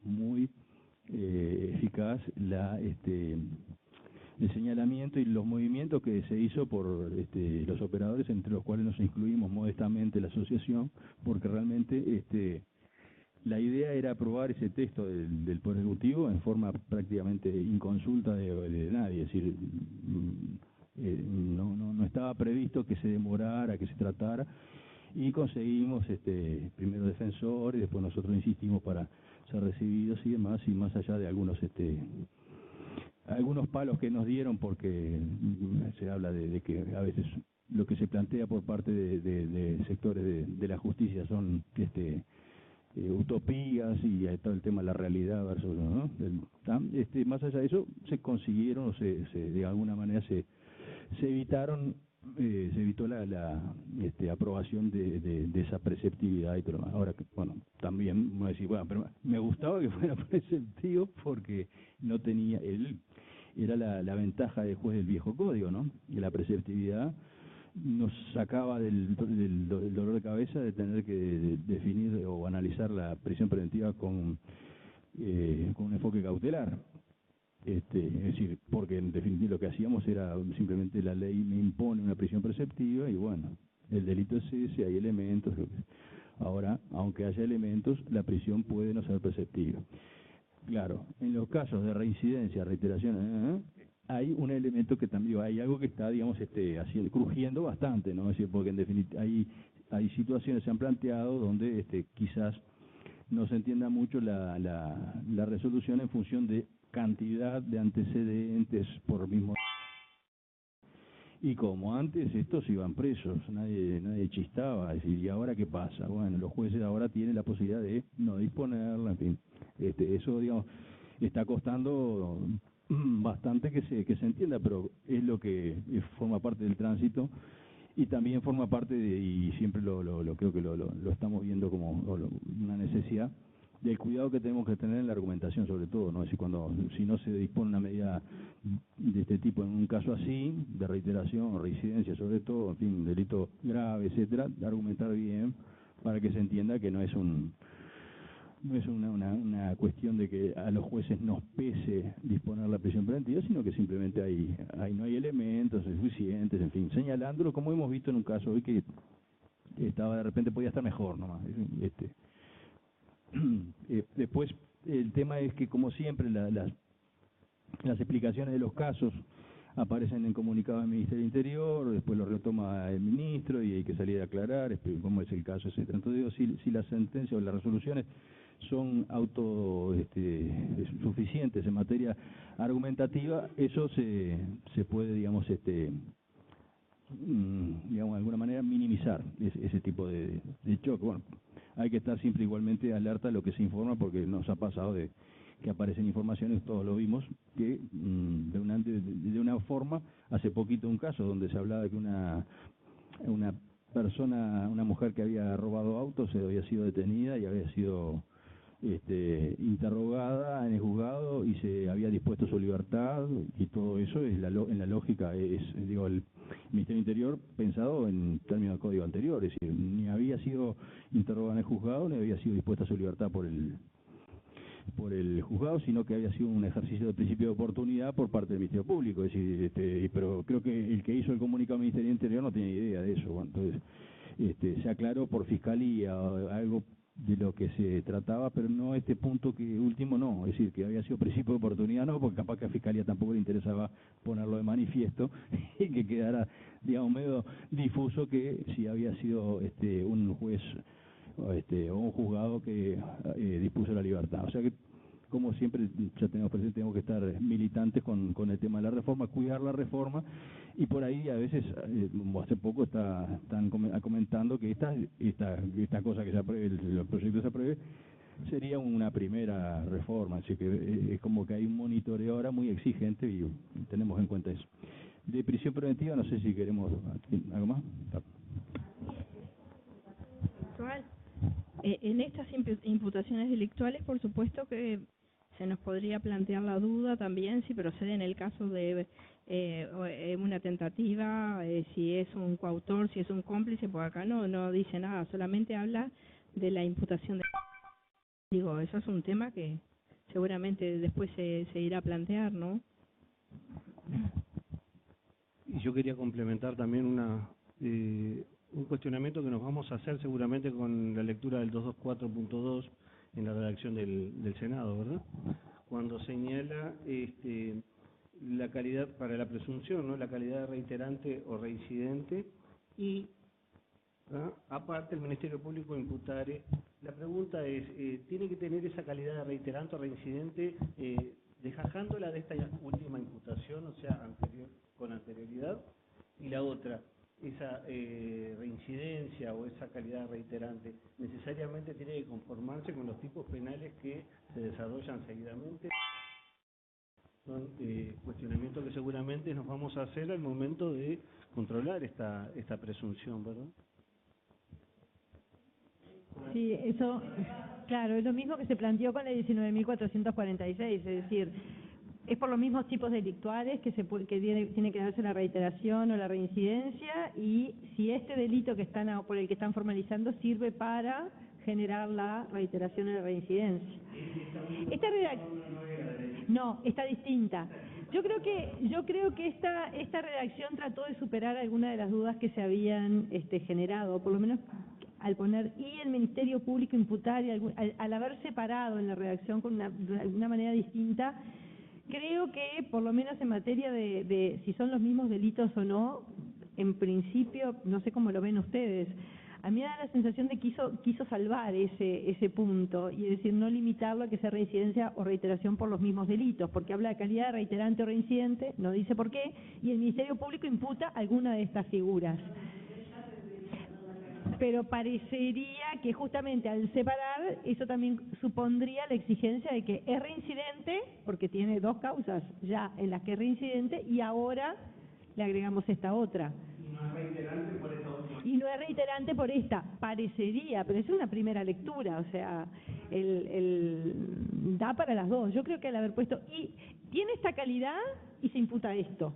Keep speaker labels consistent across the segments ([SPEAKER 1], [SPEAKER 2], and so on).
[SPEAKER 1] muy eficaz el señalamiento y los movimientos que se hizo por los operadores, entre los cuales nos incluimos modestamente la asociación, porque realmente la idea era aprobar ese texto del Poder Ejecutivo en forma prácticamente inconsulta de nadie, es decir, no estaba previsto que se demorara, que se tratara, y conseguimos primero defensor y después nosotros insistimos para ser recibidos y demás, y más allá de algunos palos que nos dieron, porque se habla de que a veces lo que se plantea por parte de sectores de la justicia son utopías y todo el tema de la realidad versus, ¿no? Más allá de eso se consiguieron, de alguna manera se evitaron, se evitó la aprobación de esa preceptividad y todo lo demás. Ahora, bueno, también me voy a decir, bueno, pero me gustaba que fuera preceptivo porque no tenía era la ventaja del juez del viejo código, ¿no? Y la preceptividad nos sacaba del dolor de cabeza de tener que definir o analizar la prisión preventiva con un enfoque cautelar. Es decir, porque en definitiva lo que hacíamos era simplemente la ley me impone una prisión preceptiva y bueno, el delito es ese, hay elementos. Ahora, aunque haya elementos, la prisión puede no ser preceptiva. Claro, en los casos de reincidencia, reiteración, hay un elemento que también, hay algo que está, digamos, crujiendo bastante, ¿no? Es decir, porque en definitiva hay situaciones que se han planteado donde quizás no se entienda mucho la resolución en función de cantidad de antecedentes por mismo. Y como antes estos iban presos, nadie chistaba, es decir, ¿y ahora qué pasa? Bueno, los jueces ahora tienen la posibilidad de no disponerla, en fin. Eso, digamos, está costando bastante que se entienda, pero es lo que forma parte del tránsito y también forma parte y siempre creo que lo estamos viendo como una necesidad del cuidado que tenemos que tener en la argumentación, sobre todo, ¿no? Es decir, si no se dispone una medida de este tipo en un caso así, de reiteración, reincidencia, sobre todo, en fin, delito grave, etcétera, de argumentar bien para que se entienda que no es una cuestión de que a los jueces nos pese disponer la prisión preventiva, sino que simplemente no hay elementos suficientes, en fin, señalándolo como hemos visto en un caso hoy que estaba de repente podía estar mejor nomás. Después el tema es que, como siempre, las explicaciones de los casos aparecen en comunicado del Ministerio del Interior, después lo retoma el ministro y hay que salir a aclarar cómo es el caso, etcétera. Entonces digo, si las sentencias o las resoluciones son suficientes en materia argumentativa, eso se puede, digamos, de alguna manera minimizar ese tipo de choque. Bueno, hay que estar siempre igualmente alerta a lo que se informa, porque nos ha pasado que aparecen informaciones, todos lo vimos, que de una forma, hace poquito un caso donde se hablaba de que una mujer que había robado autos había sido detenida y había sido interrogada en el juzgado y se había dispuesto su libertad, y todo eso en la lógica digo, el Ministerio del Interior pensado en términos del código anterior, es decir, ni había sido interrogada en el juzgado ni había sido dispuesta a su libertad por el juzgado, sino que había sido un ejercicio de principio de oportunidad por parte del Ministerio Público. Es decir, pero creo que el que hizo el comunicado del Ministerio del Interior no tiene idea de eso. Bueno, entonces se aclaró por fiscalía algo de lo que se trataba, pero no este punto que último no, es decir, que había sido principio de oportunidad no, porque capaz que a Fiscalía tampoco le interesaba ponerlo de manifiesto y que quedara, digamos, medio difuso que si había sido un juez o un juzgado que dispuso la libertad. O sea que, como siempre, ya tenemos presente, tenemos que estar militantes con el tema de la reforma, cuidar la reforma, y por ahí a veces, hace poco están comentando que esta cosa que se apruebe, el proyecto se apruebe, sería una primera reforma, así que es como que hay un monitoreo ahora muy exigente y tenemos en cuenta eso. De prisión preventiva, no sé si queremos algo más.
[SPEAKER 2] En estas imputaciones delictuales, por supuesto que se nos podría plantear la duda también si procede en el caso de una tentativa, si es un coautor, si es un cómplice, pues acá no dice nada, solamente habla de la imputación de Digo, eso es un tema que seguramente después se irá a plantear, ¿no?
[SPEAKER 3] Y yo quería complementar también un cuestionamiento que nos vamos a hacer seguramente con la lectura del 224.2 en la redacción del Senado, ¿verdad? Cuando señala la calidad para la presunción, ¿no? La calidad de reiterante o reincidente y aparte el Ministerio Público imputare. La pregunta es, ¿tiene que tener esa calidad de reiterante o reincidente dejándola de esta última imputación, o sea, con anterioridad? Y la otra, esa reincidencia o esa calidad reiterante, ¿necesariamente tiene que conformarse con los tipos penales que se desarrollan seguidamente? Son cuestionamientos que seguramente nos vamos a hacer al momento de controlar esta presunción, ¿verdad?
[SPEAKER 4] Sí, eso, claro, es lo mismo que se planteó con la 19.446, es decir, es por los mismos tipos delictuales que tiene que darse la reiteración o la reincidencia, y si este delito por el que están formalizando sirve para generar la reiteración o la reincidencia. Esta no, está distinta. Yo creo que esta redacción trató de superar algunas de las dudas que se habían generado, por lo menos al poner y el Ministerio Público imputar, y al haber separado en la redacción de una manera distinta. Creo que, por lo menos en materia de si son los mismos delitos o no, en principio, no sé cómo lo ven ustedes, a mí me da la sensación de que quiso salvar ese punto, y es decir, no limitarlo a que sea reincidencia o reiteración por los mismos delitos, porque habla de calidad de reiterante o reincidente, no dice por qué, y el Ministerio Público imputa alguna de estas figuras. Pero parecería que justamente al separar, eso también supondría la exigencia de que es reincidente, porque tiene dos causas ya en las que es reincidente, y ahora le agregamos esta otra. Y no es reiterante por esta otra. Y no es reiterante por esta, parecería, pero es una primera lectura, o sea, da para las dos. Yo creo que al haber puesto, y tiene esta calidad y se imputa esto,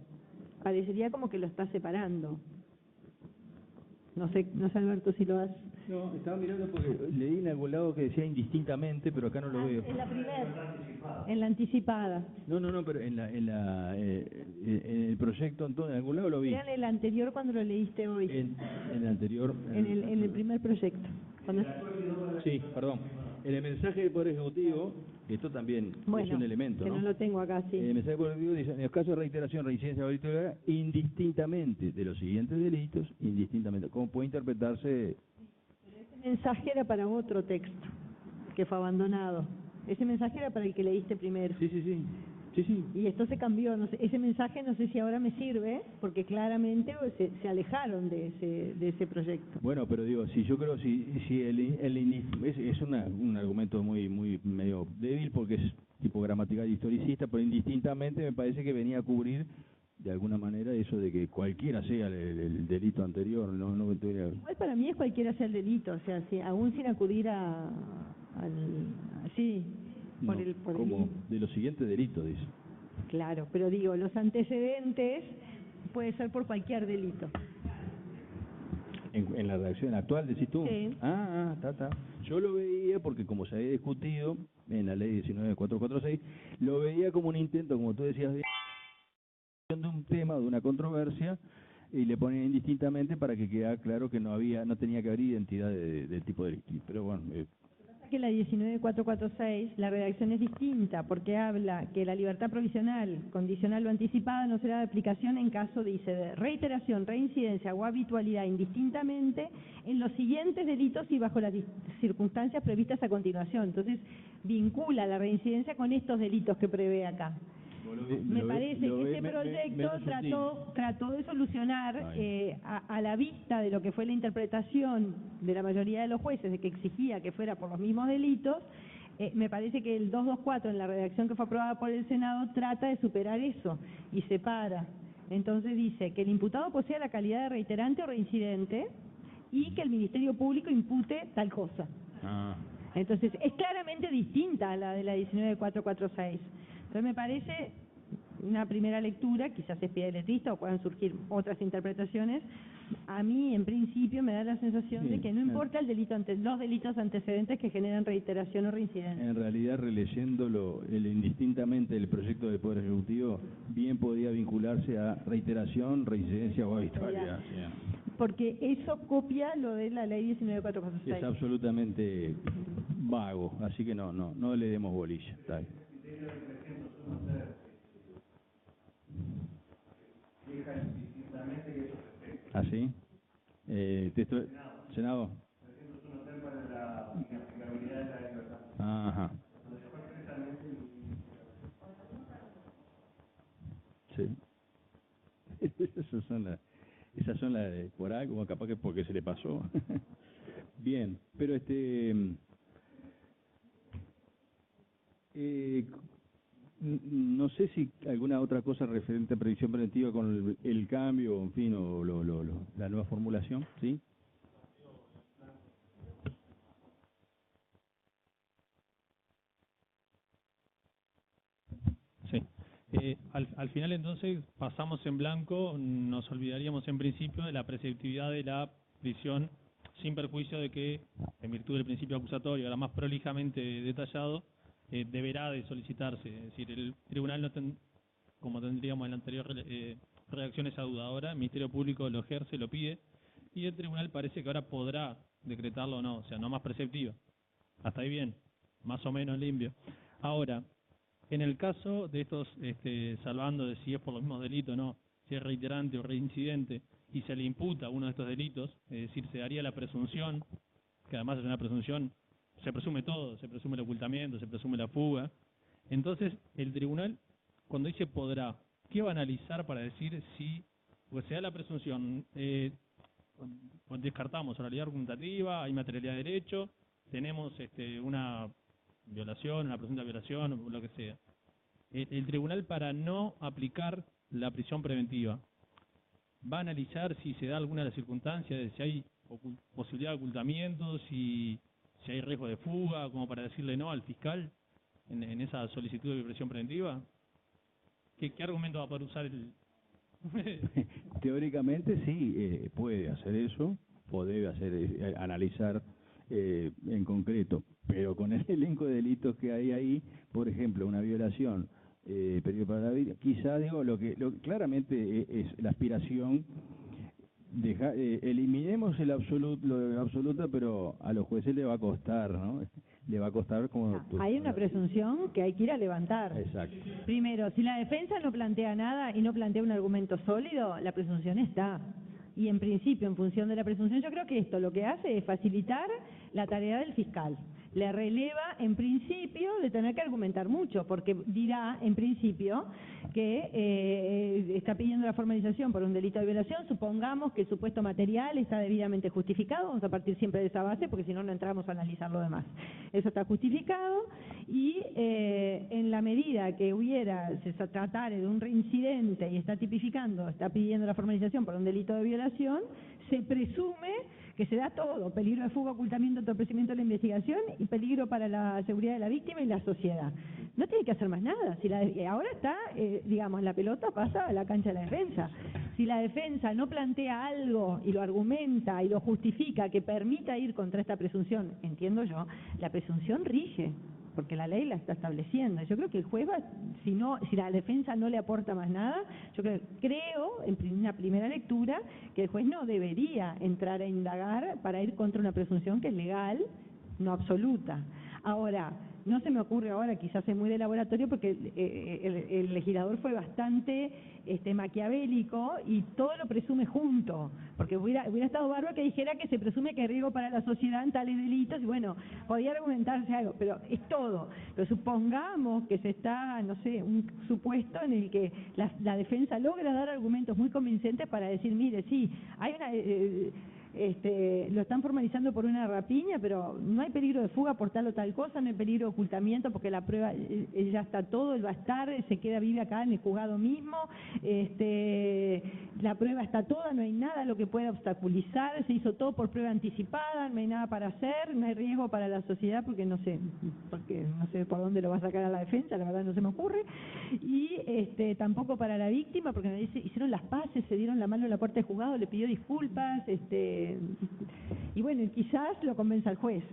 [SPEAKER 4] parecería como que lo está separando. No sé, Alberto, si lo has...
[SPEAKER 1] No, estaba mirando porque leí en algún lado que decía indistintamente, pero acá no lo veo.
[SPEAKER 4] En la primera, en la anticipada.
[SPEAKER 1] No, pero en el proyecto, entonces, en algún lado lo vi.
[SPEAKER 4] Era en el anterior cuando lo leíste hoy.
[SPEAKER 1] En el anterior.
[SPEAKER 4] En el primer proyecto.
[SPEAKER 1] Sí, perdón. En el mensaje del Poder Ejecutivo, esto también es un elemento,
[SPEAKER 4] que
[SPEAKER 1] ¿no?
[SPEAKER 4] no lo tengo acá, sí.
[SPEAKER 1] En el mensaje del Poder Ejecutivo dice, en el caso de reiteración, reincidencia o auditoría, indistintamente de los siguientes delitos, indistintamente. ¿Cómo puede interpretarse?
[SPEAKER 4] Ese mensaje era para otro texto, que fue abandonado. Ese mensaje era para el que leíste primero.
[SPEAKER 1] Sí.
[SPEAKER 4] Y esto se cambió, no sé, ese mensaje no sé si ahora me sirve, porque claramente se alejaron de ese proyecto.
[SPEAKER 1] Bueno, pero digo, si yo creo, si es un argumento muy medio débil, porque es tipo gramatical y historicista, pero indistintamente me parece que venía a cubrir de alguna manera eso de que cualquiera sea el delito anterior, no
[SPEAKER 4] Igual para mí es cualquiera sea el delito, o sea, aún sin acudir
[SPEAKER 1] como de los siguientes delitos, dice.
[SPEAKER 4] Claro, pero digo, los antecedentes puede ser por cualquier delito.
[SPEAKER 1] En la redacción actual, decís tú.
[SPEAKER 4] Sí.
[SPEAKER 1] Está. Yo lo veía porque como se había discutido en la ley 19.446, lo veía como un intento, como tú decías, de un tema, de una controversia, y le ponían indistintamente para que quedara claro que no tenía que haber identidad del tipo delictivo. Pero bueno,
[SPEAKER 4] que la 19.446, la redacción es distinta, porque habla que la libertad provisional, condicional o anticipada no será de aplicación en caso, dice, de reiteración, reincidencia o habitualidad indistintamente en los siguientes delitos y bajo las circunstancias previstas a continuación. Entonces, vincula la reincidencia con estos delitos que prevé acá. Me parece que este proyecto trató de solucionar a la vista de lo que fue la interpretación de la mayoría de los jueces de que exigía que fuera por los mismos delitos. Me parece que el 224 en la redacción que fue aprobada por el Senado trata de superar eso y separa. Entonces dice que el imputado posea la calidad de reiterante o reincidente y que el Ministerio Público impute tal cosa. Entonces es claramente distinta a la de la 19.446. Entonces me parece una primera lectura, quizás es pie de letrista o puedan surgir otras interpretaciones. A mí, en principio, me da la sensación de que no importa los delitos antecedentes que generan reiteración o reincidencia.
[SPEAKER 1] En realidad, releyéndolo indistintamente el proyecto del Poder Ejecutivo, bien podía vincularse a reiteración, reincidencia o habitualidad.
[SPEAKER 4] Porque eso copia lo de la ley 19.446.
[SPEAKER 1] Es absolutamente vago, así que no le demos bolilla. Está bien. ¿Así? Texto, Senado. Ajá. Sí. Esas son las de por algo, capaz que porque se le pasó. Bien, pero no sé si alguna otra cosa referente a previsión preventiva con el cambio, en fin, o la nueva formulación, ¿sí?
[SPEAKER 5] Sí. Al final, entonces, pasamos en blanco, nos olvidaríamos en principio de la preceptividad de la prisión, sin perjuicio de que, en virtud del principio acusatorio, ahora más prolijamente detallado, deberá de solicitarse. Es decir, el tribunal, no como tendríamos en la anterior redacción esa duda, ahora el Ministerio Público lo ejerce, lo pide, y el tribunal parece que ahora podrá decretarlo o no, o sea, no más preceptiva. Hasta ahí bien, más o menos limpio. Ahora, en el caso de estos, salvando de si es por los mismos delitos o no, si es reiterante o reincidente, y se le imputa uno de estos delitos, es decir, se daría la presunción, que además es una presunción, se presume todo, se presume el ocultamiento, se presume la fuga. Entonces, el tribunal, cuando dice podrá, ¿qué va a analizar para decir si, pues se da la presunción, descartamos oralidad argumentativa, hay materialidad de derecho, tenemos una violación, una presunta violación, o lo que sea? El tribunal, para no aplicar la prisión preventiva, va a analizar si se da alguna de las circunstancias, de si hay posibilidad de ocultamiento, si hay riesgo de fuga, como para decirle no al fiscal en esa solicitud de prisión preventiva. ¿Qué argumento va a poder usar el...?
[SPEAKER 1] Teóricamente sí, puede hacer eso, puede analizar en concreto, pero con el elenco de delitos que hay ahí, por ejemplo, una violación, peligro para la vida, quizá digo lo que claramente es la aspiración, eliminemos lo absoluto, pero a los jueces le va a costar, ¿no? Le va a costar como...
[SPEAKER 4] Hay una presunción que hay que ir a levantar.
[SPEAKER 1] Exacto.
[SPEAKER 4] Primero, si la defensa no plantea nada y no plantea un argumento sólido, la presunción está. Y en principio, en función de la presunción, yo creo que esto lo que hace es facilitar la tarea del fiscal. Le releva, en principio, de tener que argumentar mucho, porque dirá, en principio, que está pidiendo la formalización por un delito de violación. Supongamos que el supuesto material está debidamente justificado, vamos a partir siempre de esa base, porque si no, no entramos a analizar lo demás. Eso está justificado, y en la medida que se tratara de un reincidente y está tipificando, está pidiendo la formalización por un delito de violación, se presume que se da todo: peligro de fuga, ocultamiento, entorpecimiento de la investigación y peligro para la seguridad de la víctima y la sociedad. No tiene que hacer más nada. Ahora está, la pelota pasa a la cancha de la defensa. Si la defensa no plantea algo y lo argumenta y lo justifica que permita ir contra esta presunción, entiendo yo, la presunción rige, porque la ley la está estableciendo. Yo creo que el juez si la defensa no le aporta más nada, yo creo en una primera lectura que el juez no debería entrar a indagar para ir contra una presunción que es legal, no absoluta. Ahora, no se me ocurre ahora, quizás es muy de laboratorio, porque el legislador fue bastante maquiavélico y todo lo presume junto, porque hubiera estado bárbaro que dijera que se presume que hay riesgo para la sociedad en tales delitos, y bueno, podía argumentarse algo, pero es todo. Pero supongamos que se está, no sé, un supuesto en el que la defensa logra dar argumentos muy convincentes para decir, mire, sí, hay lo están formalizando por una rapiña, pero no hay peligro de fuga por tal o tal cosa, no hay peligro de ocultamiento porque la prueba, él ya está todo, él va a estar, se queda, vive acá en el juzgado mismo, la prueba está toda, no hay nada lo que pueda obstaculizar, se hizo todo por prueba anticipada, no hay nada para hacer, no hay riesgo para la sociedad porque no sé por dónde lo va a sacar a la defensa, la verdad no se me ocurre, y tampoco para la víctima porque me dice, hicieron las paces, se dieron la mano en la puerta del juzgado, le pidió disculpas, y bueno, quizás lo convenza el juez.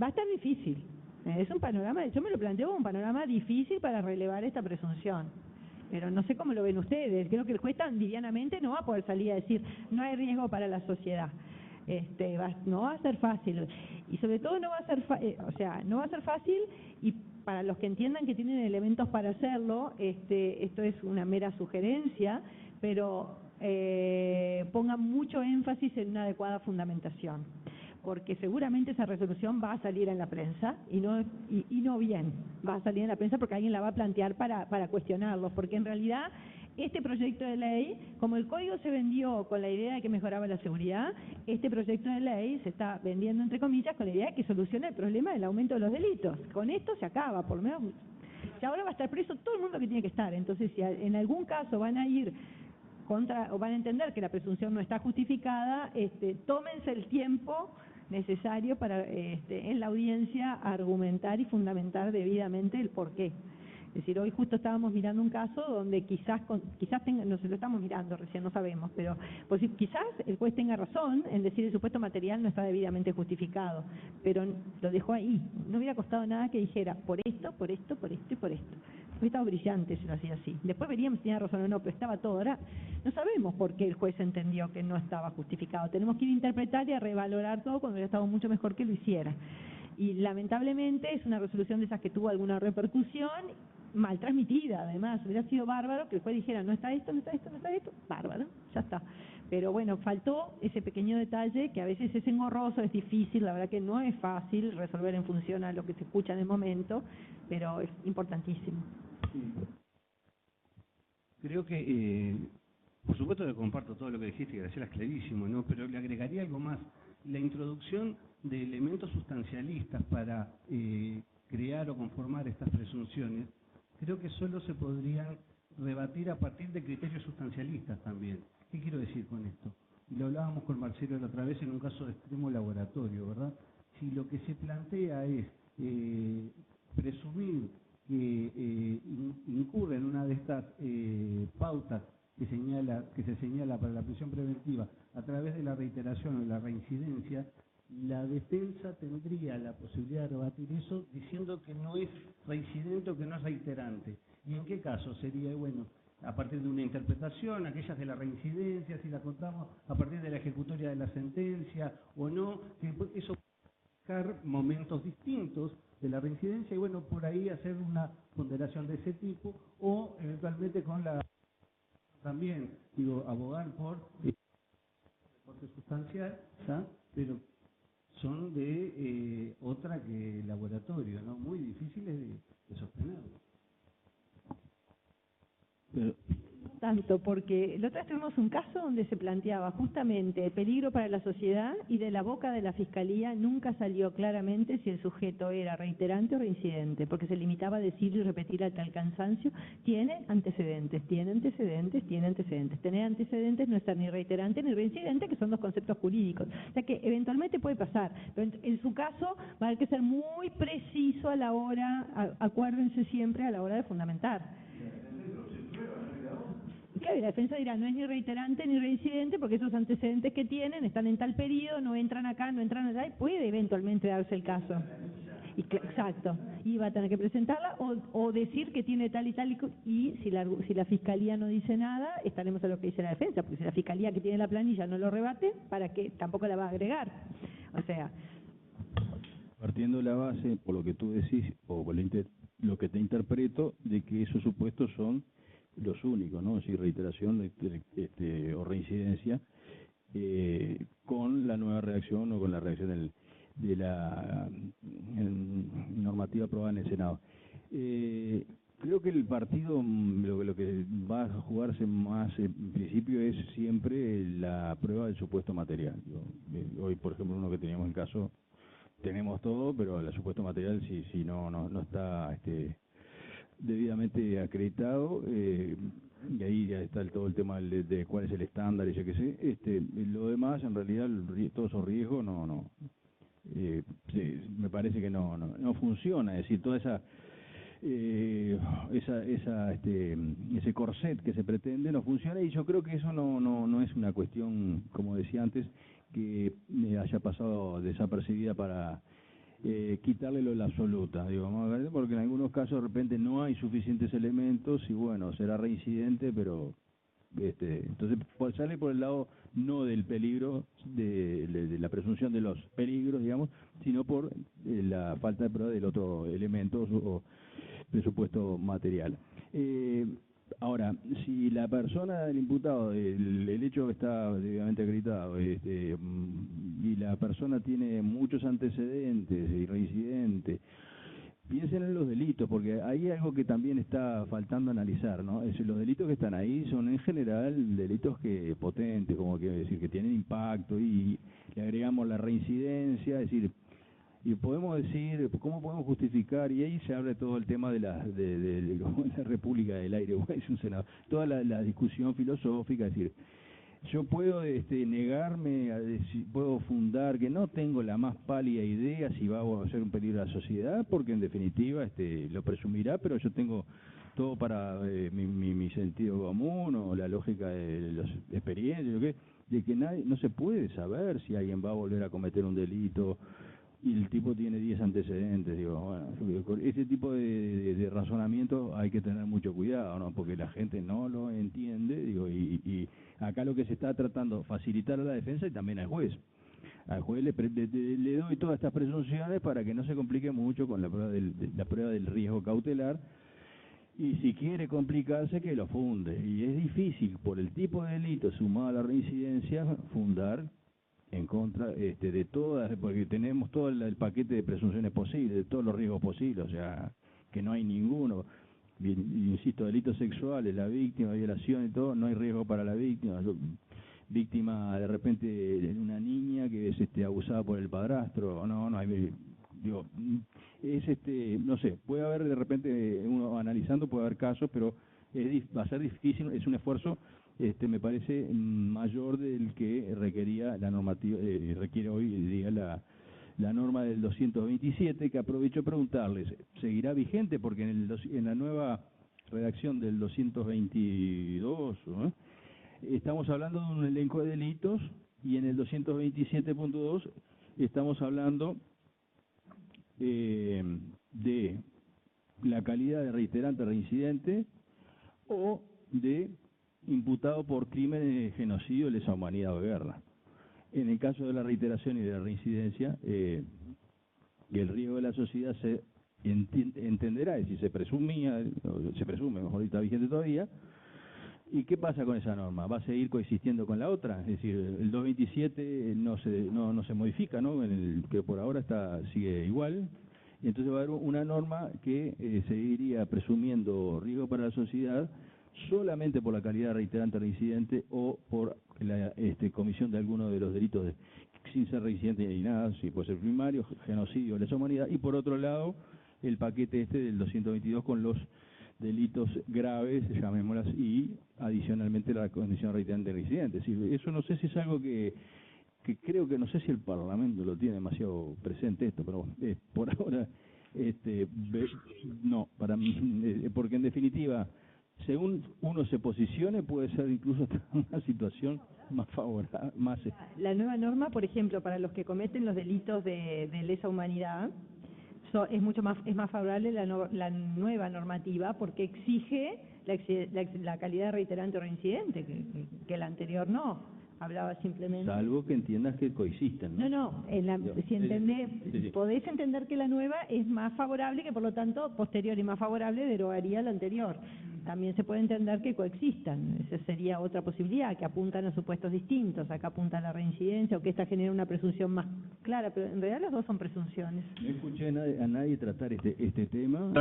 [SPEAKER 4] Va a estar difícil. Es un panorama, yo me lo planteo como un panorama difícil para relevar esta presunción. Pero no sé cómo lo ven ustedes. Creo que el juez tan livianamente no va a poder salir a decir no hay riesgo para la sociedad. No va a ser fácil. Y sobre todo no va a ser no va a ser fácil, y para los que entiendan que tienen elementos para hacerlo, esto es una mera sugerencia, pero pongan mucho énfasis en una adecuada fundamentación, porque seguramente esa resolución va a salir en la prensa y no bien, va a salir en la prensa porque alguien la va a plantear para cuestionarlos, porque en realidad este proyecto de ley, como el código se vendió con la idea de que mejoraba la seguridad, este proyecto de ley se está vendiendo entre comillas con la idea de que soluciona el problema del aumento de los delitos. Con esto se acaba, por lo menos. Si ahora va a estar preso todo el mundo que tiene que estar, entonces si en algún caso van a ir o van a entender que la presunción no está justificada, tómense el tiempo necesario para en la audiencia argumentar y fundamentar debidamente el porqué. Es decir, hoy justo estábamos mirando un caso donde quizás no se lo estamos mirando recién, no sabemos, pero pues, quizás el juez tenga razón en decir el supuesto material no está debidamente justificado, pero lo dejó ahí. No hubiera costado nada que dijera por esto, por esto, por esto y por esto. Hubiera estado brillante si lo hacía así. Después veríamos si tenía razón o no, pero estaba todo. Ahora no sabemos por qué el juez entendió que no estaba justificado. Tenemos que ir a interpretar y a revalorar todo cuando hubiera estado mucho mejor que lo hiciera. Y lamentablemente es una resolución de esas que tuvo alguna repercusión, mal transmitida además. Hubiera sido bárbaro que el juez dijera no está esto, no está esto, no está esto, bárbaro, ya está. Pero bueno, faltó ese pequeño detalle que a veces es engorroso, es difícil, la verdad que no es fácil resolver en función a lo que se escucha en el momento, pero es importantísimo.
[SPEAKER 3] Creo que, por supuesto que comparto todo lo que dijiste, Graciela, es clarísimo, ¿no? Pero le agregaría algo más. La introducción de elementos sustancialistas para crear o conformar estas presunciones, creo que solo se podrían rebatir a partir de criterios sustancialistas también. ¿Qué quiero decir con esto? Y lo hablábamos con Marcelo la otra vez en un caso de extremo laboratorio, ¿verdad? Si lo que se plantea es presumir que incurre en una de estas pautas que se señala para la prisión preventiva a través de la reiteración o la reincidencia, la defensa tendría la posibilidad de rebatir eso diciendo que no es reincidente o que no es reiterante. ¿Y en qué caso sería? Bueno, a partir de una interpretación, aquellas de la reincidencia, si la contamos, a partir de la ejecutoria de la sentencia o no, que eso puede buscar momentos distintos de la reincidencia y bueno, por ahí hacer una ponderación de ese tipo o eventualmente con la también, abogar por deporte sustancial, ¿tá? Pero son de otra que laboratorio, ¿no? Muy difíciles de sostener.
[SPEAKER 1] Pero
[SPEAKER 4] Tanto, porque la otra vez tuvimos un caso donde se planteaba justamente el peligro para la sociedad y de la boca de la Fiscalía nunca salió claramente si el sujeto era reiterante o reincidente, porque se limitaba a decir y repetir hasta el cansancio, tiene antecedentes, tiene antecedentes, tiene antecedentes. Tener antecedentes no es ser ni reiterante ni reincidente, que son dos conceptos jurídicos. O sea que eventualmente puede pasar, pero en su caso va a haber que ser muy preciso a la hora, acuérdense siempre a la hora de fundamentar. Claro, y la defensa dirá, no es ni reiterante ni reincidente porque esos antecedentes que tienen están en tal periodo, no entran acá, no entran allá, y puede eventualmente darse el caso. Exacto, y va a tener que presentarla o decir que tiene tal y tal, y si la Fiscalía no dice nada, estaremos a lo que dice la defensa, porque si la Fiscalía que tiene la planilla no lo rebate, ¿para qué? Tampoco la va a agregar. O sea...
[SPEAKER 1] Partiendo de la base, por lo que tú decís, o por lo que te interpreto, de que esos supuestos son los únicos, ¿no? Es decir, reiteración o reincidencia, con la nueva redacción o con la redacción de la normativa aprobada en el Senado. Creo que el partido, lo que va a jugarse más en principio es siempre la prueba del supuesto material. Hoy, por ejemplo, uno que teníamos en caso, tenemos todo, pero el supuesto material, si no está debidamente acreditado, y ahí ya está todo el tema de cuál es el estándar y yo qué sé. Lo demás, en realidad, todos esos riesgos me parece que no funciona. Es decir, toda ese corset que se pretende no funciona, y yo creo que eso no es una cuestión, como decía antes, que haya pasado desapercibida para quitarle la absoluta, porque en algunos casos de repente no hay suficientes elementos y bueno, será reincidente, pero entonces sale por el lado no del peligro, de la presunción de los peligros, digamos, sino por la falta de prueba del otro elemento o presupuesto material. Ahora, si la persona, el imputado, el hecho está debidamente acreditado, y la persona tiene muchos antecedentes y reincidente, piensen en los delitos, porque hay algo que también está faltando analizar, ¿no? Es decir, los delitos que están ahí son en general delitos potentes, como que decir, que tienen impacto, y le agregamos la reincidencia, es decir, y podemos decir, ¿cómo podemos justificar? Y ahí se abre todo el tema de la República del Aire, es un senador, toda la discusión filosófica, es decir, yo puedo negarme a decir, puedo fundar que no tengo la más pálida idea si va a ser un peligro a la sociedad, porque en definitiva lo presumirá, pero yo tengo todo para mi sentido común o la lógica de las experiencias, de que no se puede saber si alguien va a volver a cometer un delito y el tipo tiene 10 antecedentes. Con ese tipo de razonamiento hay que tener mucho cuidado, ¿no? Porque la gente no lo entiende, y acá lo que se está tratando, facilitar a la defensa y también al juez. Al juez le doy todas estas presunciones para que no se complique mucho con la prueba del riesgo cautelar, y si quiere complicarse, que lo funde. Y es difícil, por el tipo de delito sumado a la reincidencia, fundar en contra de todas, porque tenemos todo el paquete de presunciones posibles, de todos los riesgos posibles, o sea, que no hay ninguno. Insisto, delitos sexuales, la víctima, violación y todo, no hay riesgo para la víctima. Víctima de repente de una niña que es abusada por el padrastro, no hay, no sé, puede haber de repente, uno analizando puede haber casos, pero va a ser difícil, es un esfuerzo me parece mayor del que requería la normativa, requiere hoy la norma del 227, que aprovecho preguntarles, ¿seguirá vigente? Porque en la nueva redacción del 222, ¿no?, estamos hablando de un elenco de delitos, y en el 227.2 estamos hablando de la calidad de reiterante reincidente o de imputado por crímenes de genocidio, lesa humanidad o guerra. En el caso de la reiteración y de la reincidencia, el riesgo de la sociedad se entenderá, es decir, se presume, mejor dicho, está vigente todavía. ¿Y qué pasa con esa norma? ¿Va a seguir coexistiendo con la otra? Es decir, el 227 no se modifica, ¿no? Que por ahora sigue igual. Y entonces va a haber una norma que seguiría presumiendo riesgo para la sociedad solamente por la calidad reiterante reincidente o por la comisión de alguno de los delitos sin ser reincidente ni nada, si puede ser primario, genocidio, lesa humanidad, y por otro lado el paquete del 222 con los delitos graves, llamémoslas, y adicionalmente la condición reiterante reincidente. Es decir, eso no sé si es algo que creo que no sé si el Parlamento lo tiene demasiado presente esto, pero por ahora no, para mí, porque en definitiva, según uno se posicione, puede ser incluso una situación más favorable, más...
[SPEAKER 4] La nueva norma, por ejemplo, para los que cometen los delitos de lesa humanidad, es más favorable la nueva normativa, porque exige la calidad de reiterante o reincidente, que la anterior no. Hablaba simplemente...
[SPEAKER 1] Salvo que entiendas que coexisten, ¿no?
[SPEAKER 4] No, si entendés, podés entender que la nueva es más favorable, que por lo tanto, posterior y más favorable, derogaría la anterior. También se puede entender que coexistan, esa sería otra posibilidad, que apuntan a supuestos distintos, acá apunta a la reincidencia, o que esta genera una presunción más clara, pero en realidad las dos son presunciones.
[SPEAKER 1] No escuché a nadie tratar este tema.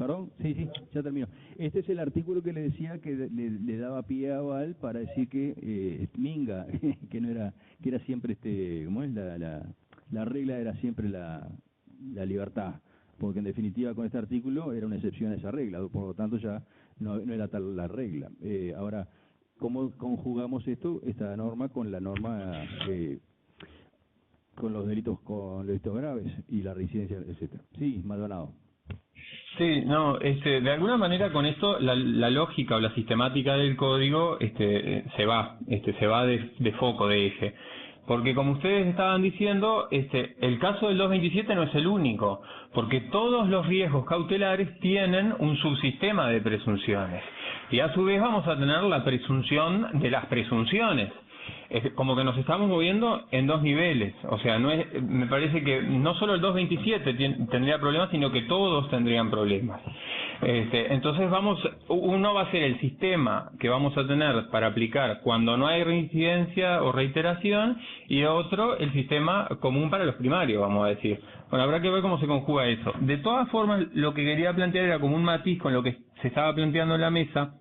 [SPEAKER 1] Perdón, sí, ya termino. Este es el artículo que le decía que le daba pie a Val para decir que Minga, que no era, que era siempre ¿cómo es? La regla era siempre la libertad, porque en definitiva con este artículo era una excepción a esa regla, por lo tanto ya no era tal la regla. Ahora, ¿cómo conjugamos esta norma con la norma con los delitos graves y la reincidencia, etcétera? Sí, Maldonado.
[SPEAKER 6] Sí, no, de alguna manera con esto la lógica o la sistemática del código se va de foco, de eje. Porque como ustedes estaban diciendo, el caso del 227 no es el único, porque todos los riesgos cautelares tienen un subsistema de presunciones. Y a su vez vamos a tener la presunción de las presunciones. Es como que nos estamos moviendo en dos niveles, o sea, me parece que no solo el 227 tendría problemas, sino que todos tendrían problemas. Entonces uno va a ser el sistema que vamos a tener para aplicar cuando no hay reincidencia o reiteración, y otro el sistema común para los primarios, vamos a decir. Bueno, habrá que ver cómo se conjuga eso. De todas formas, lo que quería plantear era como un matiz con lo que se estaba planteando en la mesa,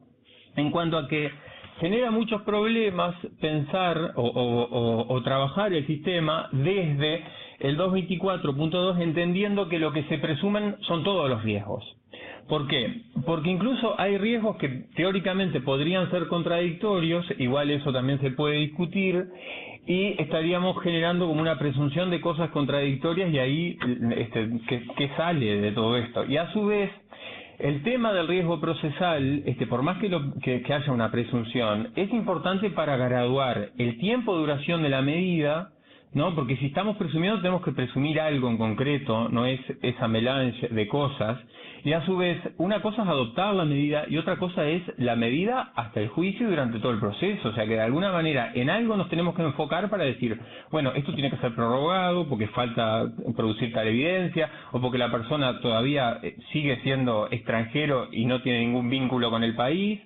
[SPEAKER 6] en cuanto a que genera muchos problemas pensar o trabajar el sistema desde el 224.2, entendiendo que lo que se presumen son todos los riesgos. ¿Por qué? Porque incluso hay riesgos que teóricamente podrían ser contradictorios, igual eso también se puede discutir, y estaríamos generando como una presunción de cosas contradictorias, y ahí ¿qué sale de todo esto? Y a su vez, el tema del riesgo procesal, por más que haya una presunción, es importante para graduar el tiempo de duración de la medida, ¿no? Porque si estamos presumiendo, tenemos que presumir algo en concreto, no es esa melange de cosas. Y a su vez, una cosa es adoptar la medida y otra cosa es la medida hasta el juicio y durante todo el proceso. O sea que de alguna manera en algo nos tenemos que enfocar para decir, bueno, esto tiene que ser prorrogado porque falta producir tal evidencia, o porque la persona todavía sigue siendo extranjero y no tiene ningún vínculo con el país,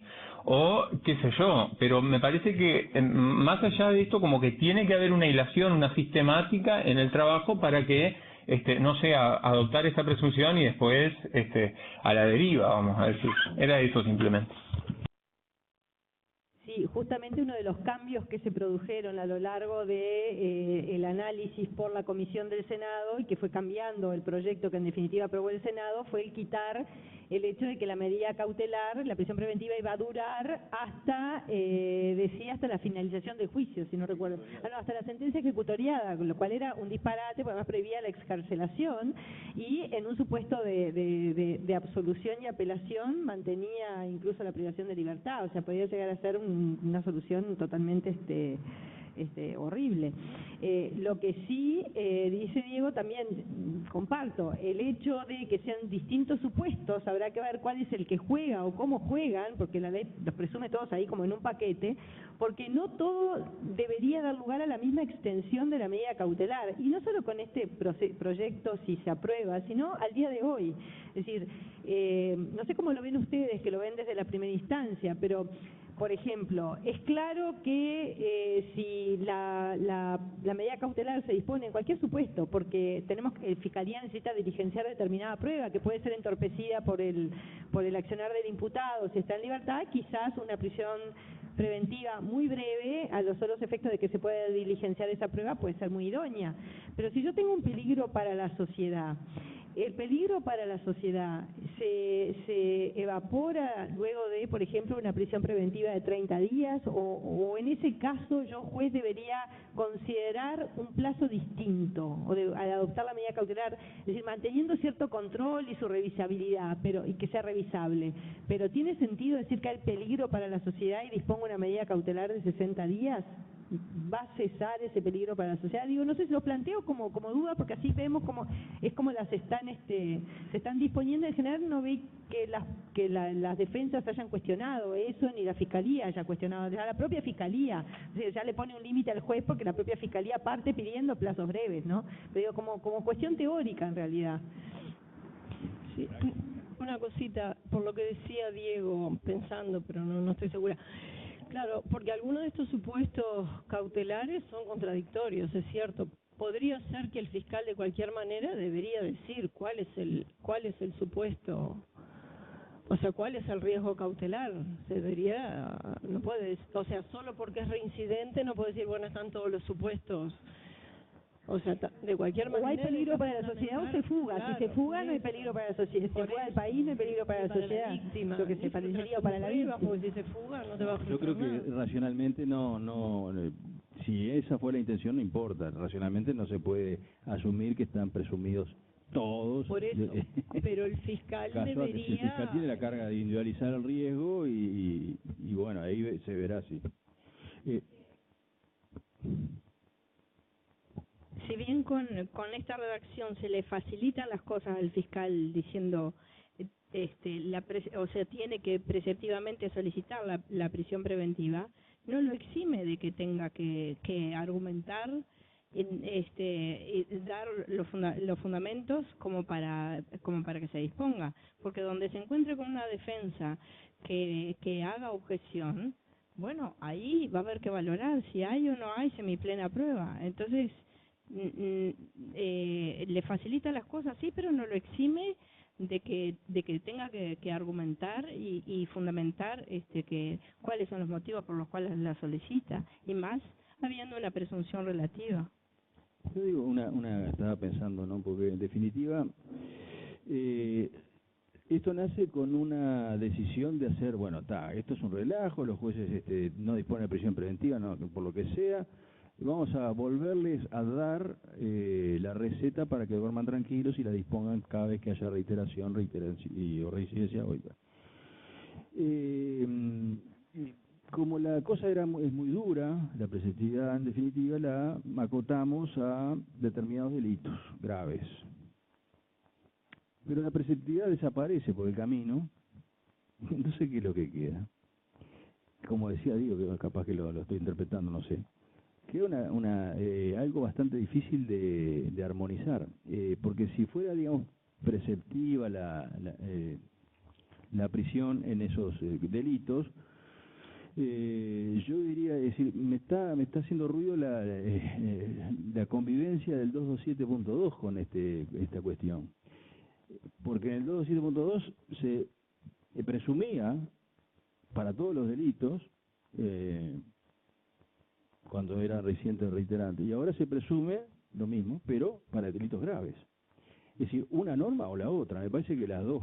[SPEAKER 6] o qué sé yo. Pero me parece que más allá de esto, como que tiene que haber una hilación, una sistemática en el trabajo para que no sea adoptar esta presunción y después a la deriva, vamos a decir. Era eso simplemente.
[SPEAKER 4] Sí, justamente uno de los cambios que se produjeron a lo largo de el análisis por la Comisión del Senado, y que fue cambiando el proyecto que en definitiva aprobó el Senado, fue el quitar el hecho de que la medida cautelar, la prisión preventiva, iba a durar hasta, decía, hasta la finalización del juicio, si no recuerdo. Hasta la sentencia ejecutoriada, lo cual era un disparate, porque además prevía la excarcelación, y en un supuesto de absolución y apelación mantenía incluso la privación de libertad, o sea, podía llegar a ser una solución totalmente horrible. Lo que sí dice Diego, también comparto, el hecho de que sean distintos supuestos, habrá que ver cuál es el que juega o cómo juegan, porque la ley los presume todos ahí como en un paquete, porque no todo debería dar lugar a la misma extensión de la medida cautelar, y no solo con este proyecto si se aprueba, sino al día de hoy. Es decir, no sé cómo lo ven ustedes, que lo ven desde la primera instancia, pero por ejemplo, es claro que si la medida cautelar se dispone en cualquier supuesto, porque Fiscalía necesita diligenciar determinada prueba que puede ser entorpecida por el accionar del imputado, si está en libertad, quizás una prisión preventiva muy breve, a los solos efectos de que se pueda diligenciar esa prueba, puede ser muy idónea. Pero si yo tengo un peligro para la sociedad, el peligro para la sociedad se evapora luego de, por ejemplo, una prisión preventiva de 30 días, o en ese caso yo, juez, debería considerar un plazo distinto al adoptar la medida cautelar, es decir, manteniendo cierto control y su revisabilidad, y que sea revisable. Pero ¿tiene sentido decir que hay peligro para la sociedad y dispongo una medida cautelar de 60 días? ¿Va a cesar ese peligro para la sociedad? Digo, no sé si lo planteo como duda, porque así vemos como las se están disponiendo. En general no ve que las defensas hayan cuestionado eso, ni la Fiscalía haya cuestionado, ya la propia Fiscalía, o sea, ya le pone un límite al juez, porque la propia Fiscalía parte pidiendo plazos breves, ¿no? Pero digo, como cuestión teórica en realidad.
[SPEAKER 2] Sí. Una cosita, por lo que decía Diego, pensando, pero no estoy segura. Claro, porque algunos de estos supuestos cautelares son contradictorios, es cierto. Podría ser que el fiscal de cualquier manera debería decir cuál es el supuesto
[SPEAKER 7] O sea, ¿cuál es el riesgo cautelar? Se debería, no puede, o sea, solo porque es reincidente no puede decir, bueno, están todos los supuestos. O sea, de cualquier manera...
[SPEAKER 4] O hay peligro para la sociedad o se fuga.
[SPEAKER 7] Claro,
[SPEAKER 4] si se fuga no hay peligro para la sociedad. Si se fuga del país no hay peligro para la sociedad.
[SPEAKER 7] Víctima.
[SPEAKER 4] Lo que se parecería para la víctima.
[SPEAKER 7] Porque si se fuga no te va a
[SPEAKER 1] Yo creo
[SPEAKER 7] funcionar.
[SPEAKER 1] que racionalmente si esa fue la intención no importa, racionalmente no se puede asumir que están presumidos todos.
[SPEAKER 7] Por eso, pero el fiscal
[SPEAKER 1] Si el
[SPEAKER 7] debería...
[SPEAKER 1] fiscal tiene la carga de individualizar el riesgo y bueno, ahí se verá si...
[SPEAKER 2] Si bien con esta redacción se le facilitan las cosas al fiscal diciendo, o sea, tiene que preceptivamente solicitar la prisión preventiva, no lo exime de que tenga que argumentar, y dar los fundamentos como para que se disponga, porque donde se encuentre con una defensa que haga objeción, bueno, ahí va a haber que valorar si hay o no hay semiplena prueba. Entonces le facilita las cosas, sí, pero no lo exime de que tenga que argumentar y fundamentar que cuáles son los motivos por los cuales la solicita, y más habiendo una presunción relativa.
[SPEAKER 1] Yo digo, estaba pensando, ¿no? Porque en definitiva esto nace con una decisión de hacer, bueno, esto es un relajo, los jueces no disponen de prisión preventiva, no, por lo que sea, vamos a volverles a dar la receta para que duerman tranquilos y la dispongan cada vez que haya reiteración o reincidencia. Como la cosa es muy dura, la preceptividad en definitiva la acotamos a determinados delitos graves. Pero la preceptividad desaparece por el camino, entonces ¿qué es lo que queda? Como decía Diego, que capaz que lo estoy interpretando, no sé. Queda algo bastante difícil de armonizar, porque si fuera, digamos, preceptiva la prisión en esos delitos, yo diría, decir, me está haciendo ruido la convivencia del 227.2 con esta cuestión, porque en el 227.2 se presumía para todos los delitos cuando era reciente o reiterante, y ahora se presume lo mismo, pero para delitos graves. Es decir, una norma o la otra. Me parece que las dos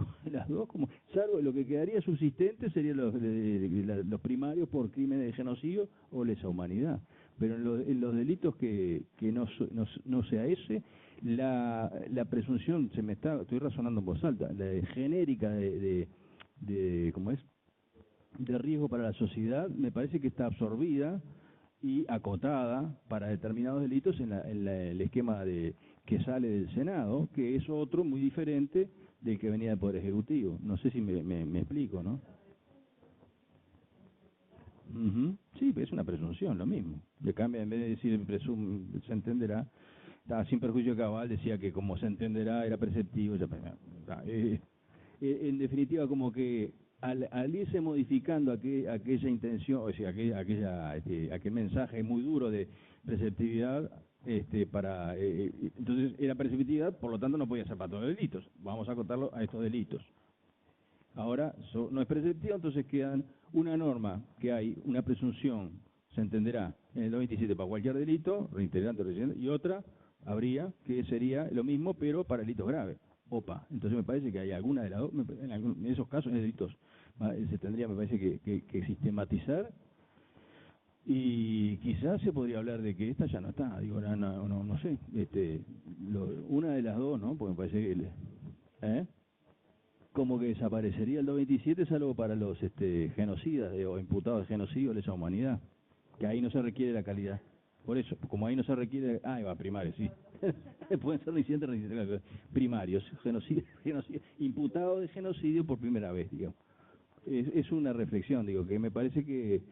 [SPEAKER 1] como, salvo lo que quedaría subsistente serían los primarios por crímenes de genocidio o lesa humanidad. Pero en los delitos que no sea ese, la presunción, estoy razonando en voz alta, la genérica ¿cómo es?, de riesgo para la sociedad, me parece que está absorbida y acotada para determinados delitos en el esquema que sale del Senado, que es otro muy diferente del que venía del Poder Ejecutivo. No sé si me explico, ¿no? Sí, pero es una presunción, lo mismo. Le cambia, en vez de decir se entenderá, sin perjuicio cabal, decía que como se entenderá era preceptivo. En definitiva, como que al irse modificando aquella intención, o sea, aquel mensaje muy duro de preceptividad, entonces era preceptividad, por lo tanto no podía ser para todos los delitos. Vamos a acotarlo a estos delitos. Ahora no es preceptiva, entonces quedan una norma que hay una presunción, se entenderá, en el 227 para cualquier delito, reiterante o reincidente, y otra habría que sería lo mismo, pero para delitos graves. Entonces me parece que hay alguna de las dos, en esos casos, en delitos, se tendría, me parece, que sistematizar, y quizás se podría hablar de que esta ya no está, digo, no sé, una de las dos, ¿no? Porque me parece que como que desaparecería el 227, salvo para los genocidas o imputados de genocidio o lesa humanidad, que ahí no se requiere la calidad. Por eso, como ahí no se requiere... primarios, sí. Pueden ser reincidentes, primarios, genocidio, imputados de genocidio por primera vez, digamos. Es una reflexión, digo, que me parece que,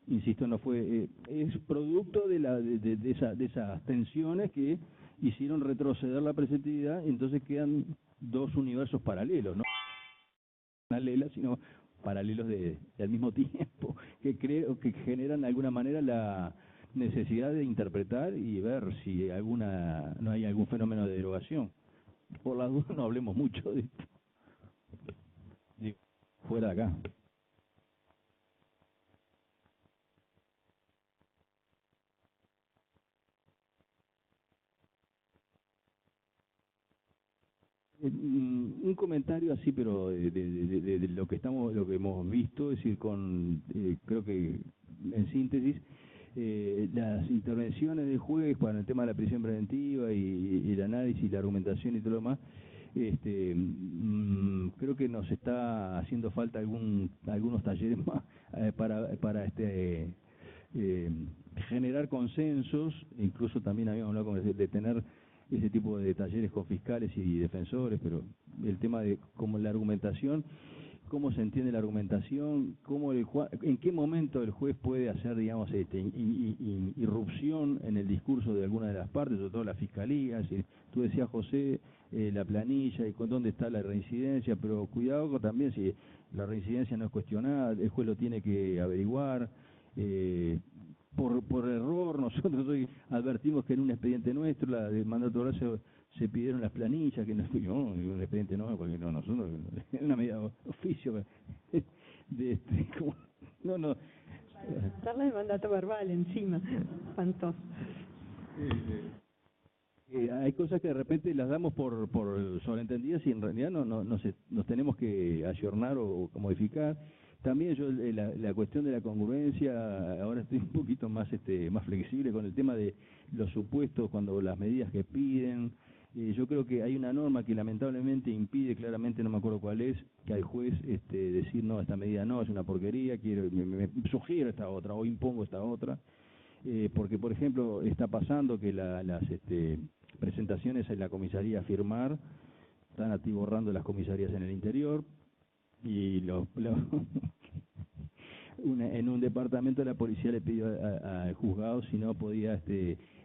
[SPEAKER 1] insisto, no fue... es producto de esas tensiones que hicieron retroceder la preceptividad, y entonces quedan dos universos paralelos, no paralelas, sino paralelos al mismo tiempo, que creo que generan de alguna manera la necesidad de interpretar y ver si no hay algún fenómeno de derogación. Por las dudas no hablemos mucho de esto. fuera de acá. Un comentario así, pero de lo que lo que hemos visto, es decir, creo que en síntesis, las intervenciones del juez para el tema de la prisión preventiva y el análisis y la argumentación y todo lo demás, creo que nos está haciendo falta algunos talleres más para generar consensos. Incluso también habíamos hablado de tener ese tipo de talleres con fiscales y defensores, pero el tema de cómo la argumentación, cómo se entiende la argumentación, en qué momento el juez puede hacer, digamos, irrupción en el discurso de alguna de las partes, sobre todo la fiscalía. Tú decías, José, la planilla y con dónde está la reincidencia, pero cuidado también si la reincidencia no es cuestionada, el juez lo tiene que averiguar. Por error, nosotros hoy advertimos que en un expediente nuestro, la de mandato oral, se pidieron las planillas, que no un expediente no, porque no, nosotros, es una medida de oficio, no.
[SPEAKER 4] Darle el mandato verbal encima, espantoso.
[SPEAKER 1] Hay cosas que de repente las damos por sobreentendidas y en realidad nos tenemos que ayornar o modificar. También yo la cuestión de la congruencia, ahora estoy un poquito más flexible con el tema de los supuestos, cuando las medidas que piden. Yo creo que hay una norma que lamentablemente impide claramente, no me acuerdo cuál es, que al juez decir no, esta medida no, es una porquería, me sugiero esta otra o impongo esta otra. Porque, por ejemplo, está pasando que las presentaciones en la comisaría a firmar están atiborrando las comisarías en el interior, y en un departamento de la policía le pidió al juzgado si no podía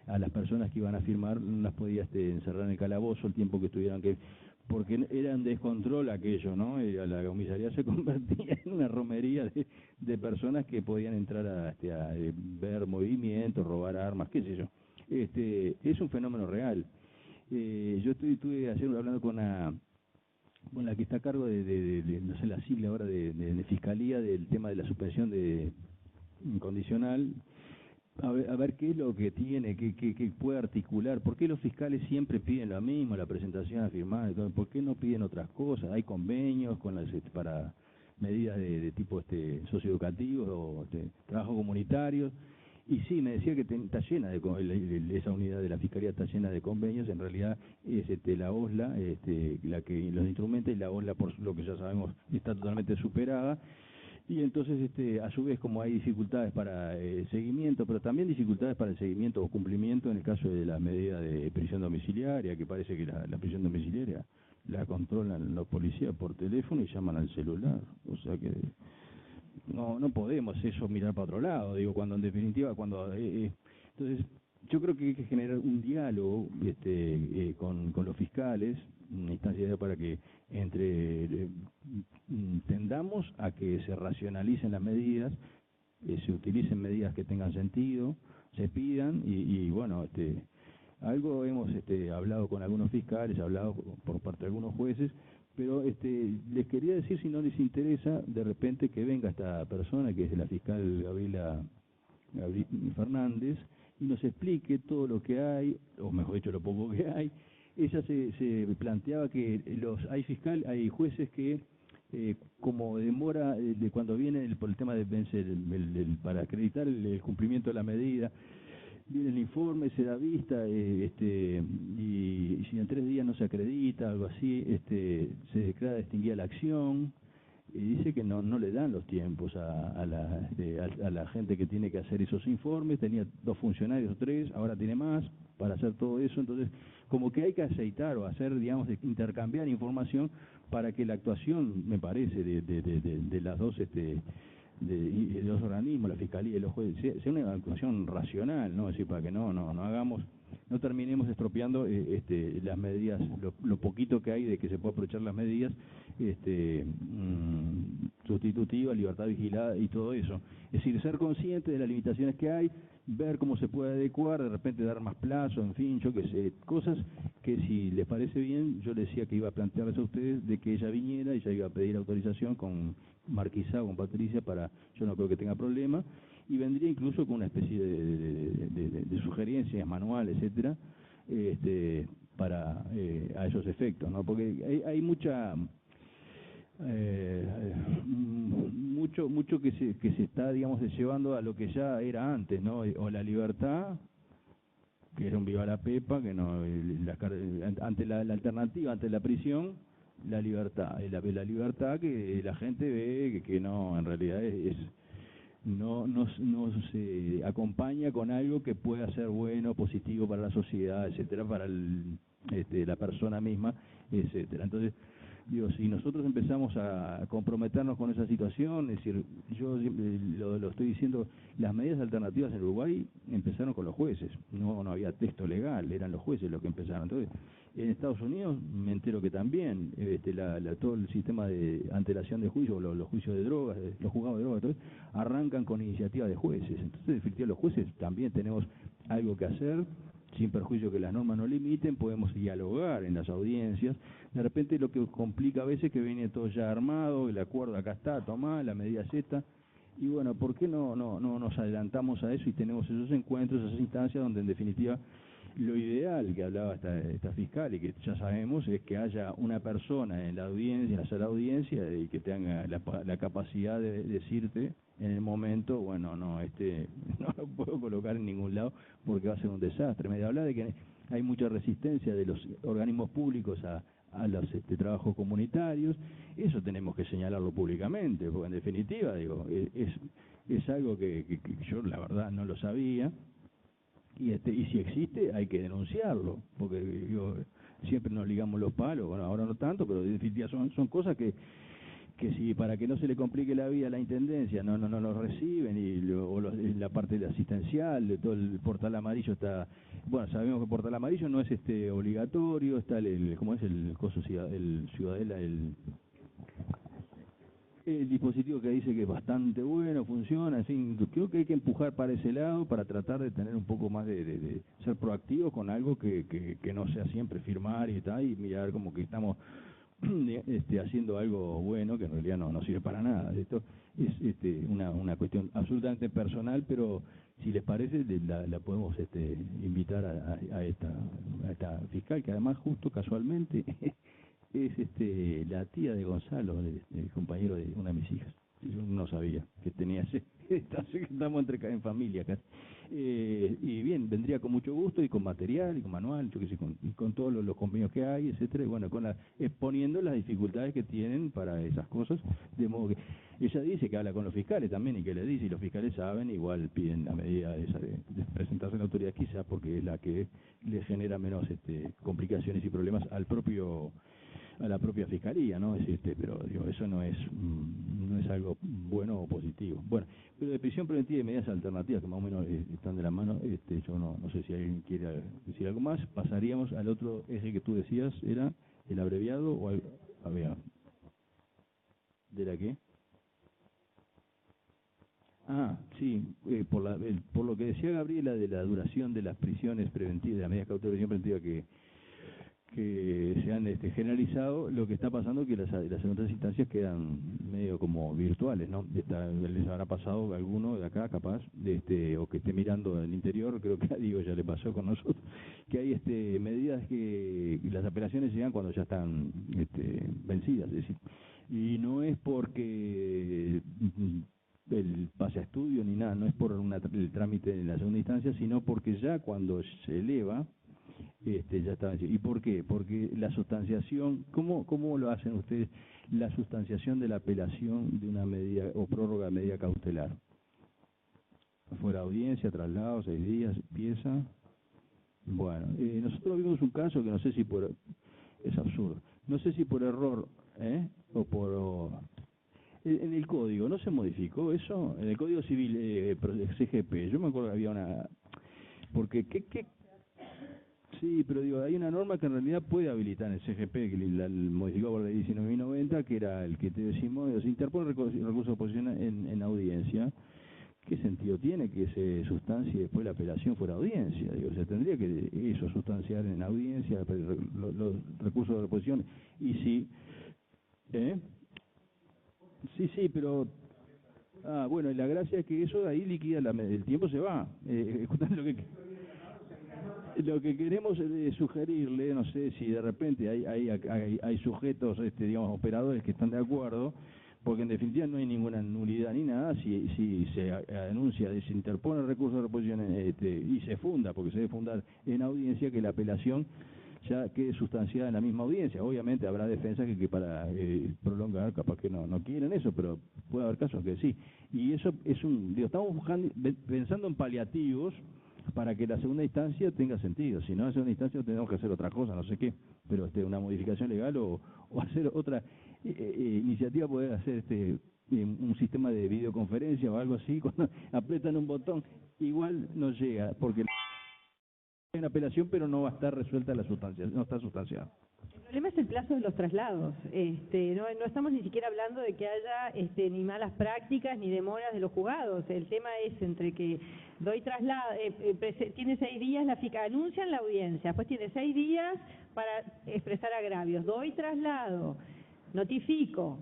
[SPEAKER 1] a las personas que iban a firmar no las podía encerrar en el calabozo el tiempo que tuvieran que, porque era un descontrol aquello, ¿no? Y la comisaría se convertía en una romería de personas que podían entrar a ver movimientos, robar armas, qué sé yo. Es un fenómeno real. Yo estuve ayer hablando con la que está a cargo no sé la sigla ahora, de Fiscalía, del tema de la suspensión incondicional, a ver qué es lo que tiene, qué puede articular, por qué los fiscales siempre piden lo mismo, la presentación a firmar, por qué no piden otras cosas. Hay convenios para medidas de tipo socioeducativos o trabajo comunitario. Y sí, me decía que está llena esa unidad de la Fiscalía está llena de convenios. En realidad es la OSLA la que los instrumenta, y la OSLA, por lo que ya sabemos, está totalmente superada. Y entonces, a su vez, como hay dificultades para seguimiento, pero también dificultades para el seguimiento o cumplimiento en el caso de la medida de prisión domiciliaria, que parece que la prisión domiciliaria la controlan los policías por teléfono y llaman al celular. O sea que no podemos eso mirar para otro lado, digo, cuando en definitiva, entonces yo creo que hay que generar un diálogo con los fiscales, una instancia para que tendamos a que se racionalicen las medidas, se utilicen medidas que tengan sentido, se pidan y bueno, algo hemos hablado con algunos fiscales, hablado por parte de algunos jueces, pero les quería decir, si no les interesa, de repente que venga esta persona, que es la fiscal Gabriela Fernández, y nos explique todo lo que hay, o mejor dicho, lo poco que hay. Ella se planteaba que hay jueces que, como demora cuando viene por el tema de vencer para acreditar el cumplimiento de la medida, viene el informe, se da vista, y si en 3 días no se acredita, algo así, se declara extinguida la acción, y dice que no le dan los tiempos a la gente que tiene que hacer esos informes. Tenía 2 funcionarios o 3, ahora tiene más para hacer todo eso. Entonces, como que hay que aceitar o hacer, digamos, intercambiar información para que la actuación, me parece, de las dos de los organismos, la Fiscalía y los jueces, sea una actuación racional, ¿no? Es decir, para que no terminemos estropeando las medidas, lo poquito que hay de que se puede aprovechar las medidas, sustitutiva, libertad vigilada y todo eso. Es decir, ser consciente de las limitaciones que hay, ver cómo se puede adecuar, de repente dar más plazo, en fin, yo qué sé, cosas que si les parece bien, yo les decía que iba a plantearles a ustedes de que ella viniera, ella iba a pedir autorización con Marquisa o con Patricia para, yo no creo que tenga problema, y vendría incluso con una especie de sugerencias, manual, etcétera, para a esos efectos, ¿no? Porque hay mucha mucho que se está, digamos, llevando a lo que ya era antes, ¿no? O la libertad, que era un viva la pepa, que no ante la alternativa, ante la prisión, la libertad, la libertad que la gente ve que no, en realidad no se acompaña con algo que pueda ser bueno, positivo para la sociedad, etcétera, para la persona misma, etcétera. Entonces, digo, si nosotros empezamos a comprometernos con esa situación, es decir, yo lo estoy diciendo, las medidas alternativas en Uruguay empezaron con los jueces, no había texto legal, eran los jueces los que empezaron. Entonces, en Estados Unidos me entero que también todo el sistema de antelación de juicio, los juicios de drogas, los juzgados de drogas, entonces, arrancan con iniciativa de jueces. Entonces, efectivamente, los jueces también tenemos algo que hacer, sin perjuicio que las normas no limiten, podemos dialogar en las audiencias. De repente lo que complica a veces es que viene todo ya armado, el acuerdo acá está, tomá, la medida es esta, y bueno, ¿por qué no nos adelantamos a eso y tenemos esos encuentros, esas instancias donde en definitiva lo ideal que hablaba esta fiscal y que ya sabemos es que haya una persona en la audiencia, en la sala de audiencia, y que tenga la capacidad de decirte en el momento, bueno, no lo puedo colocar en ningún lado porque va a ser un desastre. Me habla de que hay mucha resistencia de los organismos públicos a los trabajos comunitarios. Eso tenemos que señalarlo públicamente, porque en definitiva, digo, es algo que yo la verdad no lo sabía, y si existe hay que denunciarlo, porque siempre nos ligamos los palos, bueno, ahora no tanto, pero en definitiva son cosas que si para que no se le complique la vida a la Intendencia no lo reciben, la parte de asistencial, de todo el portal amarillo está, bueno, sabemos que el portal amarillo no es obligatorio, está ¿cómo es el coso Ciudadela, el dispositivo que dice que es bastante bueno, funciona, en fin, creo que hay que empujar para ese lado para tratar de tener un poco más de ser proactivos con algo que no sea siempre firmar y tal, y mirar como que estamos haciendo algo bueno que en realidad no sirve para nada. Esto es una cuestión absolutamente personal, pero si les parece la podemos invitar a esta fiscal, que además justo casualmente es la tía de Gonzalo, el compañero de una de mis hijas. Yo no sabía que tenía estamos en familia acá. Y bien, vendría con mucho gusto y con material y con manual, yo qué sé, con todos los convenios que hay, etcétera, y bueno, exponiendo las dificultades que tienen para esas cosas, de modo que ella dice que habla con los fiscales también y que les dice, y los fiscales saben, igual piden la medida esa de presentarse en la autoridad, quizá porque es la que les genera menos complicaciones y problemas a la propia fiscalía, ¿no? Pero digo, eso no es algo bueno o positivo. Bueno, pero de prisión preventiva y medidas alternativas que más o menos están de la mano, yo no sé si alguien quiere decir algo más. Pasaríamos al otro eje que tú decías, ¿era el abreviado o algo? ¿De la qué? Ah, sí, por lo que decía Gabriela de la duración de las prisiones preventivas, de las medidas cautelares de prisión preventiva que se han generalizado, lo que está pasando es que las segundas instancias quedan medio como virtuales, ¿no? Les habrá pasado a alguno de acá, capaz, o que esté mirando el interior, creo que ya le pasó con nosotros, que hay medidas que las apelaciones llegan cuando ya están vencidas, es decir, y no es porque el pase a estudio ni nada, no es por el trámite en la segunda instancia, sino porque ya cuando se eleva, ya está vencido. ¿Y por qué? Porque la sustanciación, ¿cómo lo hacen ustedes? La sustanciación de la apelación de una medida o prórroga de medida cautelar. Fuera audiencia, traslado, 6 días, pieza. Bueno, nosotros vimos un caso que no sé si es absurdo, no sé si por error, o por... En el código, ¿no se modificó eso? En el Código Civil, CGP, yo me acuerdo que había una... Porque, Sí, pero digo, hay una norma que en realidad puede habilitar en el CGP, que la modificó por la ley 19.090, que era el que te decimos, se interpone recurso de oposición en audiencia. ¿Qué sentido tiene que se sustancie después la apelación fuera audiencia? Digo, se tendría que eso sustanciar en audiencia los recursos de oposición. Y si... Sí, pero... bueno, y la gracia es que eso de ahí liquida, el tiempo se va. Lo que queremos sugerirle, no sé si de repente hay sujetos, digamos, operadores que están de acuerdo, porque en definitiva no hay ninguna nulidad ni nada si se anuncia, se interpone el recurso de reposición y se funda, porque se debe fundar en audiencia, que la apelación ya quede sustanciada en la misma audiencia. Obviamente habrá defensas que para prolongar capaz que no quieren eso, pero puede haber casos que sí. Y eso es estamos pensando en paliativos para que la segunda instancia tenga sentido. Si no, en la segunda instancia tenemos que hacer otra cosa, no sé qué, pero una modificación legal o hacer otra iniciativa, poder hacer un sistema de videoconferencia o algo así, cuando apretan un botón, igual no llega, porque hay una apelación, pero no va a estar resuelta la sustancia, no está sustanciada.
[SPEAKER 4] El problema es el plazo de los traslados. No estamos ni siquiera hablando de que haya ni malas prácticas ni demoras de los juzgados. El tema es entre que doy traslado, tiene 6 días, anuncian la audiencia, después tiene 6 días para expresar agravios, doy traslado, notifico,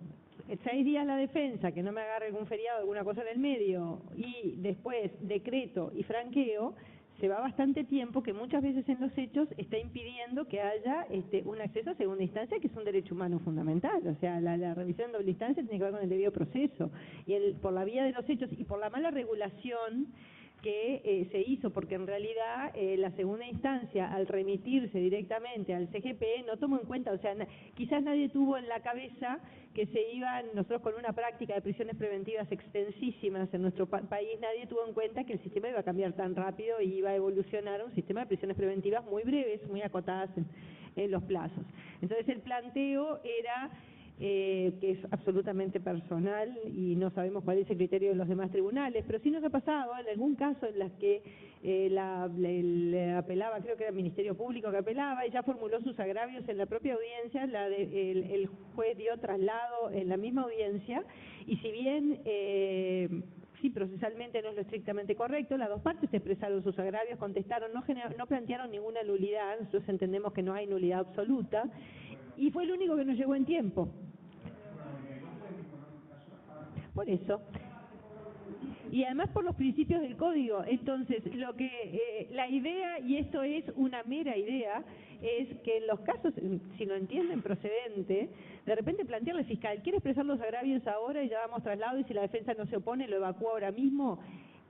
[SPEAKER 4] 6 días la defensa, que no me agarre algún feriado, alguna cosa en el medio, y después decreto y franqueo. Se va bastante tiempo que muchas veces en los hechos está impidiendo que haya un acceso a segunda instancia, que es un derecho humano fundamental. O sea, la revisión en doble instancia tiene que ver con el debido proceso. Y por la vía de los hechos y por la mala regulación que se hizo, porque en realidad la segunda instancia, al remitirse directamente al CGP, no tomó en cuenta, o sea, quizás nadie tuvo en la cabeza que se iban, nosotros con una práctica de prisiones preventivas extensísimas en nuestro país, nadie tuvo en cuenta que el sistema iba a cambiar tan rápido y iba a evolucionar a un sistema de prisiones preventivas muy breves, muy acotadas en los plazos. Entonces el planteo era que es absolutamente personal y no sabemos cuál es el criterio de los demás tribunales, pero sí nos ha pasado en algún caso en las que le apelaba, creo que era el Ministerio Público que apelaba, y ya formuló sus agravios en la propia audiencia, el juez dio traslado en la misma audiencia, y si bien sí, procesalmente no es lo estrictamente correcto, las dos partes expresaron sus agravios, contestaron, no plantearon ninguna nulidad, nosotros entendemos que no hay nulidad absoluta, y fue el único que nos llegó en tiempo. Por eso. Y además por los principios del código. Entonces, la idea, y esto es una mera idea, es que en los casos, si lo entienden procedente, de repente plantearle al fiscal, ¿quiere expresar los agravios ahora y ya vamos traslado, y si la defensa no se opone, lo evacúa ahora mismo?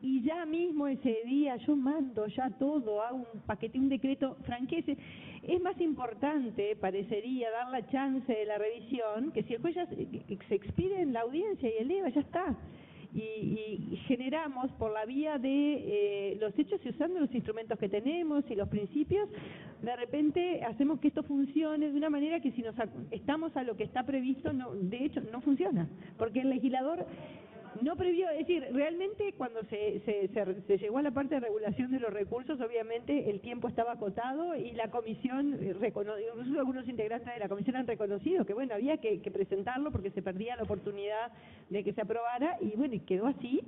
[SPEAKER 4] Y ya mismo ese día yo mando ya todo, hago un paquete, un decreto, franquece. Es más importante, parecería, dar la chance de la revisión, que si el juez ya se expide en la audiencia y eleva, ya está. Y generamos por la vía de los hechos y usando los instrumentos que tenemos y los principios, de repente hacemos que esto funcione de una manera que si estamos a lo que está previsto, de hecho no funciona, porque el legislador no previó, es decir, realmente cuando se llegó a la parte de regulación de los recursos, obviamente el tiempo estaba acotado y la comisión, incluso algunos integrantes de la comisión han reconocido que bueno, había que presentarlo porque se perdía la oportunidad de que se aprobara, y bueno, y quedó así,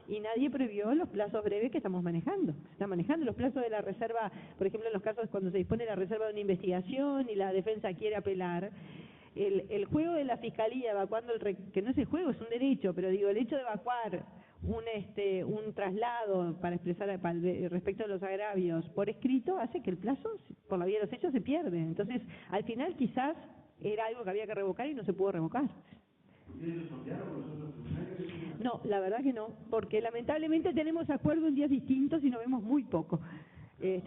[SPEAKER 4] y nadie previó los plazos breves que estamos manejando. Se están manejando los plazos de la reserva, por ejemplo, en los casos cuando se dispone la reserva de una investigación y la defensa quiere apelar. El juego de la fiscalía evacuando que no es el juego, es un derecho, pero digo, el hecho de evacuar un traslado para expresar respecto a los agravios por escrito hace que el plazo, por la vía de los hechos, se pierde. Entonces, al final quizás era algo que había que revocar y no se pudo revocar. No, la verdad que no, porque lamentablemente tenemos acuerdos en días distintos y nos vemos muy poco.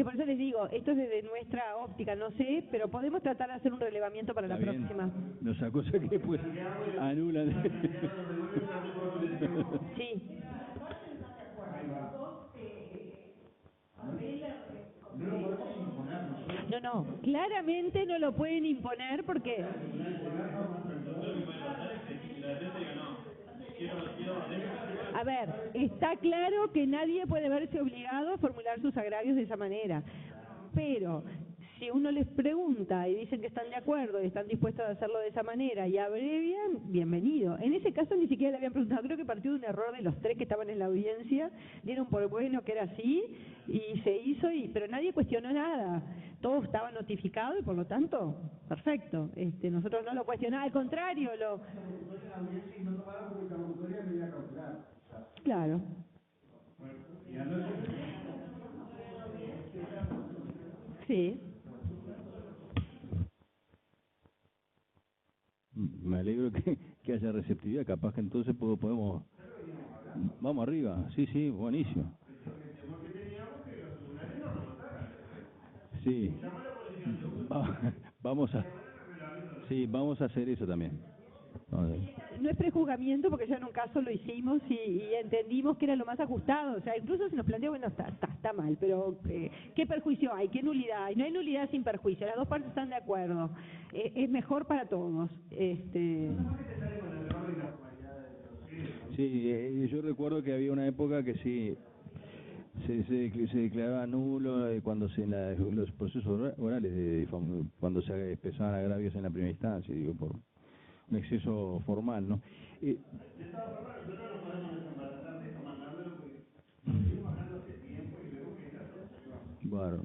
[SPEAKER 4] Por eso les digo, esto es desde nuestra óptica, no sé, pero podemos tratar de hacer un relevamiento para la próxima.
[SPEAKER 1] No sea cosa que pues anulan.
[SPEAKER 4] Sí. No, claramente no lo pueden imponer porque... A ver, está claro que nadie puede verse obligado a formular sus agravios de esa manera, pero Si uno les pregunta y dicen que están de acuerdo y están dispuestos a hacerlo de esa manera y abrevian, bienvenido. En ese caso ni siquiera le habían preguntado, creo que partió de un error de los tres que estaban en la audiencia, dieron por bueno que era así y se hizo, pero nadie cuestionó nada. Todo estaba notificado y por lo tanto, perfecto. Nosotros no lo cuestionamos, al contrario, Claro. Sí.
[SPEAKER 1] Me alegro que haya receptividad, capaz que entonces podemos... Vamos arriba, sí, buenísimo. Sí, vamos a hacer eso también.
[SPEAKER 4] No es prejuzgamiento porque ya en un caso lo hicimos y entendimos que era lo más ajustado, o sea, incluso se nos planteó, bueno, está mal, pero ¿qué perjuicio hay? ¿Qué nulidad hay? No hay nulidad sin perjuicio, las dos partes están de acuerdo, es mejor para todos.
[SPEAKER 1] Sí, yo recuerdo que había una época que sí se declaraba nulo cuando los procesos orales, cuando se expresaban agravios en la primera instancia, digo, por un exceso formal, ¿no? Bueno.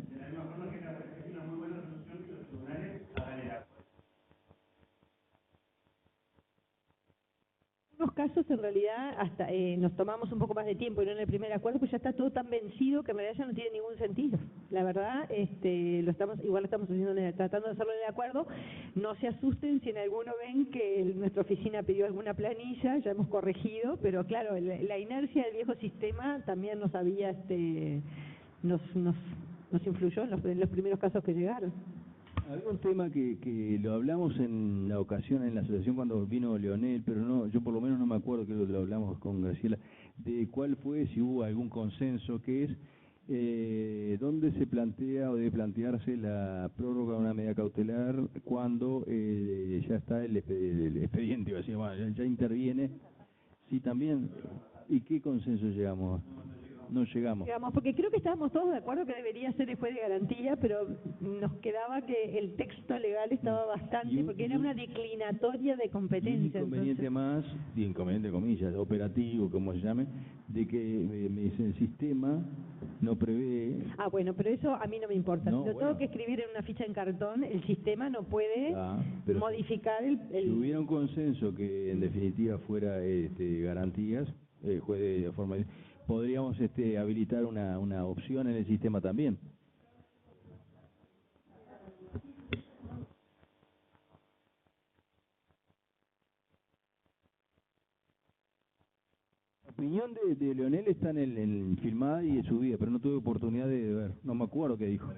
[SPEAKER 4] En algunos casos, en realidad, hasta nos tomamos un poco más de tiempo y no en el primer acuerdo, pues ya está todo tan vencido que en realidad ya no tiene ningún sentido. La verdad, igual lo estamos haciendo, tratando de hacerlo en el acuerdo. No se asusten si en alguno ven que nuestra oficina pidió alguna planilla, ya hemos corregido, pero claro, la inercia del viejo sistema también nos había, nos influyó en los primeros casos que llegaron.
[SPEAKER 1] Había un tema que lo hablamos en la ocasión en la asociación cuando vino Leonel, pero no, yo por lo menos no me acuerdo que lo hablamos con Graciela, de cuál fue, si hubo algún consenso, que es dónde se plantea o debe plantearse la prórroga de una medida cautelar cuando ya está el expediente, bueno, ya interviene, sí también, ¿y qué consenso llegamos? No llegamos.
[SPEAKER 4] Porque creo que estábamos todos de acuerdo que debería ser el juez de garantía, pero nos quedaba que el texto legal estaba bastante, porque era una declinatoria de competencia.
[SPEAKER 1] Un inconveniente más, y inconveniente comillas, operativo, como se llame, de que el sistema no prevé...
[SPEAKER 4] Bueno, pero eso a mí no me importa. No, lo tengo que escribir en una ficha en cartón, el sistema no puede modificar el... Si
[SPEAKER 1] hubiera un consenso que en definitiva fuera garantías, el juez de forma... podríamos habilitar una opción en el sistema también. La opinión de Leonel está en filmada y subida, pero no tuve oportunidad de ver, no me acuerdo qué dijo.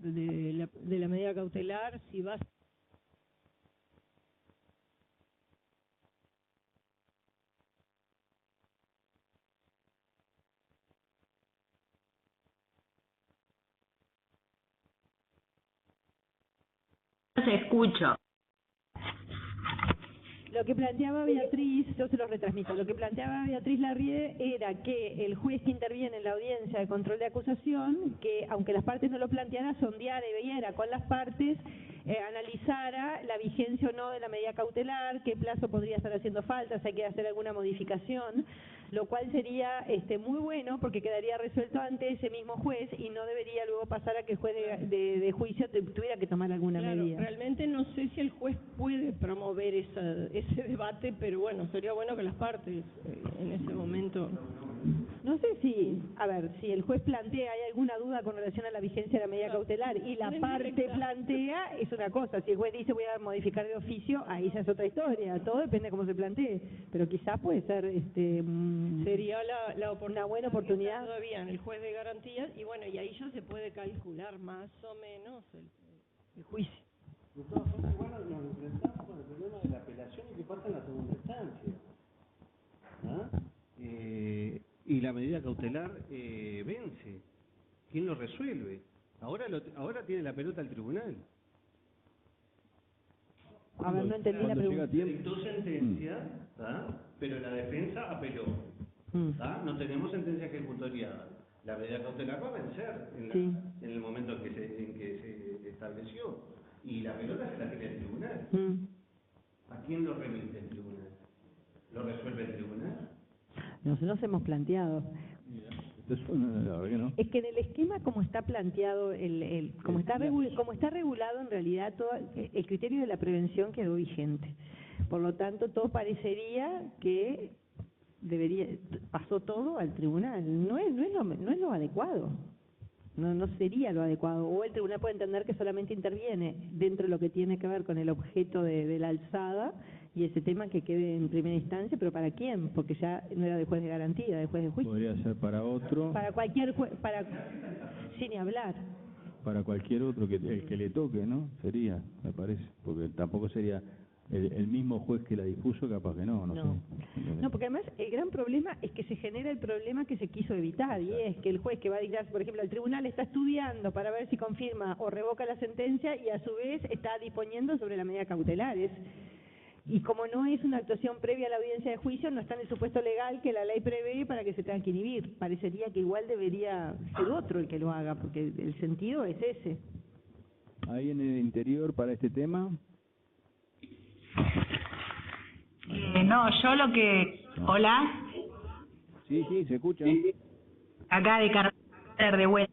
[SPEAKER 7] De la medida cautelar, si vas...
[SPEAKER 8] Se escucho.
[SPEAKER 4] Lo que planteaba Beatriz, yo se lo retransmito, lo que planteaba Beatriz Larrié era que el juez que interviene en la audiencia de control de acusación, que aunque las partes no lo plantearan, sondeara y viera con las partes, analizara la vigencia o no de la medida cautelar, qué plazo podría estar haciendo falta, si hay que hacer alguna modificación, lo cual sería muy bueno porque quedaría resuelto ante ese mismo juez y no debería luego pasar a que el juez de juicio tuviera que tomar alguna medida.
[SPEAKER 7] Realmente no sé si el juez puede promover ese debate, pero bueno, sería bueno que las partes en ese momento...
[SPEAKER 4] No sé si el juez plantea, hay alguna duda con relación a la vigencia de la medida cautelar y la parte plantea, es una cosa. Si el juez dice voy a modificar de oficio, ahí ya es otra historia. Todo depende de cómo se plantee. Pero quizás puede ser
[SPEAKER 7] sería
[SPEAKER 4] una buena oportunidad.
[SPEAKER 7] Todavía en el juez de garantías y bueno, y ahí ya se puede calcular más o menos el juicio.
[SPEAKER 3] De todas formas, igual nos enfrentamos con el problema de la apelación y que pasa en la segunda instancia. Y la medida cautelar vence. ¿Quién lo resuelve? Ahora tiene la pelota el tribunal.
[SPEAKER 4] A ver, no entendí la
[SPEAKER 1] Cuando llega
[SPEAKER 4] pregunta.
[SPEAKER 1] tiempo,
[SPEAKER 3] Dictó sentencia, ¿tá? Pero la defensa apeló. ¿Tá? No tenemos sentencia ejecutoriada. La medida cautelar va a vencer
[SPEAKER 4] Sí.
[SPEAKER 3] en el momento en que se estableció. Y la pelota se la tiene el tribunal. ¿A quién lo remite el tribunal? ¿Lo resuelve el tribunal?
[SPEAKER 4] Nosotros hemos planteado.
[SPEAKER 1] eso, la verdad que no.
[SPEAKER 4] Es que en el esquema como está planteado, como está regulado en realidad todo el criterio de la prevención quedó vigente. Por lo tanto, todo parecería que pasó todo al tribunal. No es lo adecuado. No sería lo adecuado. O el tribunal puede entender que solamente interviene dentro de lo que tiene que ver con el objeto de la alzada y ese tema que quede en primera instancia, pero ¿para quién? Porque ya no era de juez de garantía, de juez de juicio.
[SPEAKER 1] Podría ser para otro,
[SPEAKER 4] Para cualquier sin ni hablar.
[SPEAKER 1] para cualquier otro el que le toque, ¿no? Sería, me parece, porque tampoco sería el mismo juez que la dispuso, capaz que no sé.
[SPEAKER 4] No, porque además el gran problema es que se genera el problema que se quiso evitar, y es que el juez que va a dictar, por ejemplo, el tribunal está estudiando para ver si confirma o revoca la sentencia y a su vez está disponiendo sobre la medida cautelar. Y como no es una actuación previa a la audiencia de juicio, no está en el supuesto legal que la ley prevé para que se tenga que inhibir. Parecería que igual debería ser otro el que lo haga, porque el sentido es ese.
[SPEAKER 1] Ahí en el interior, para este tema...
[SPEAKER 8] No, yo lo que... Hola,
[SPEAKER 1] Sí, se escucha.
[SPEAKER 8] acá de Carter de vuelta.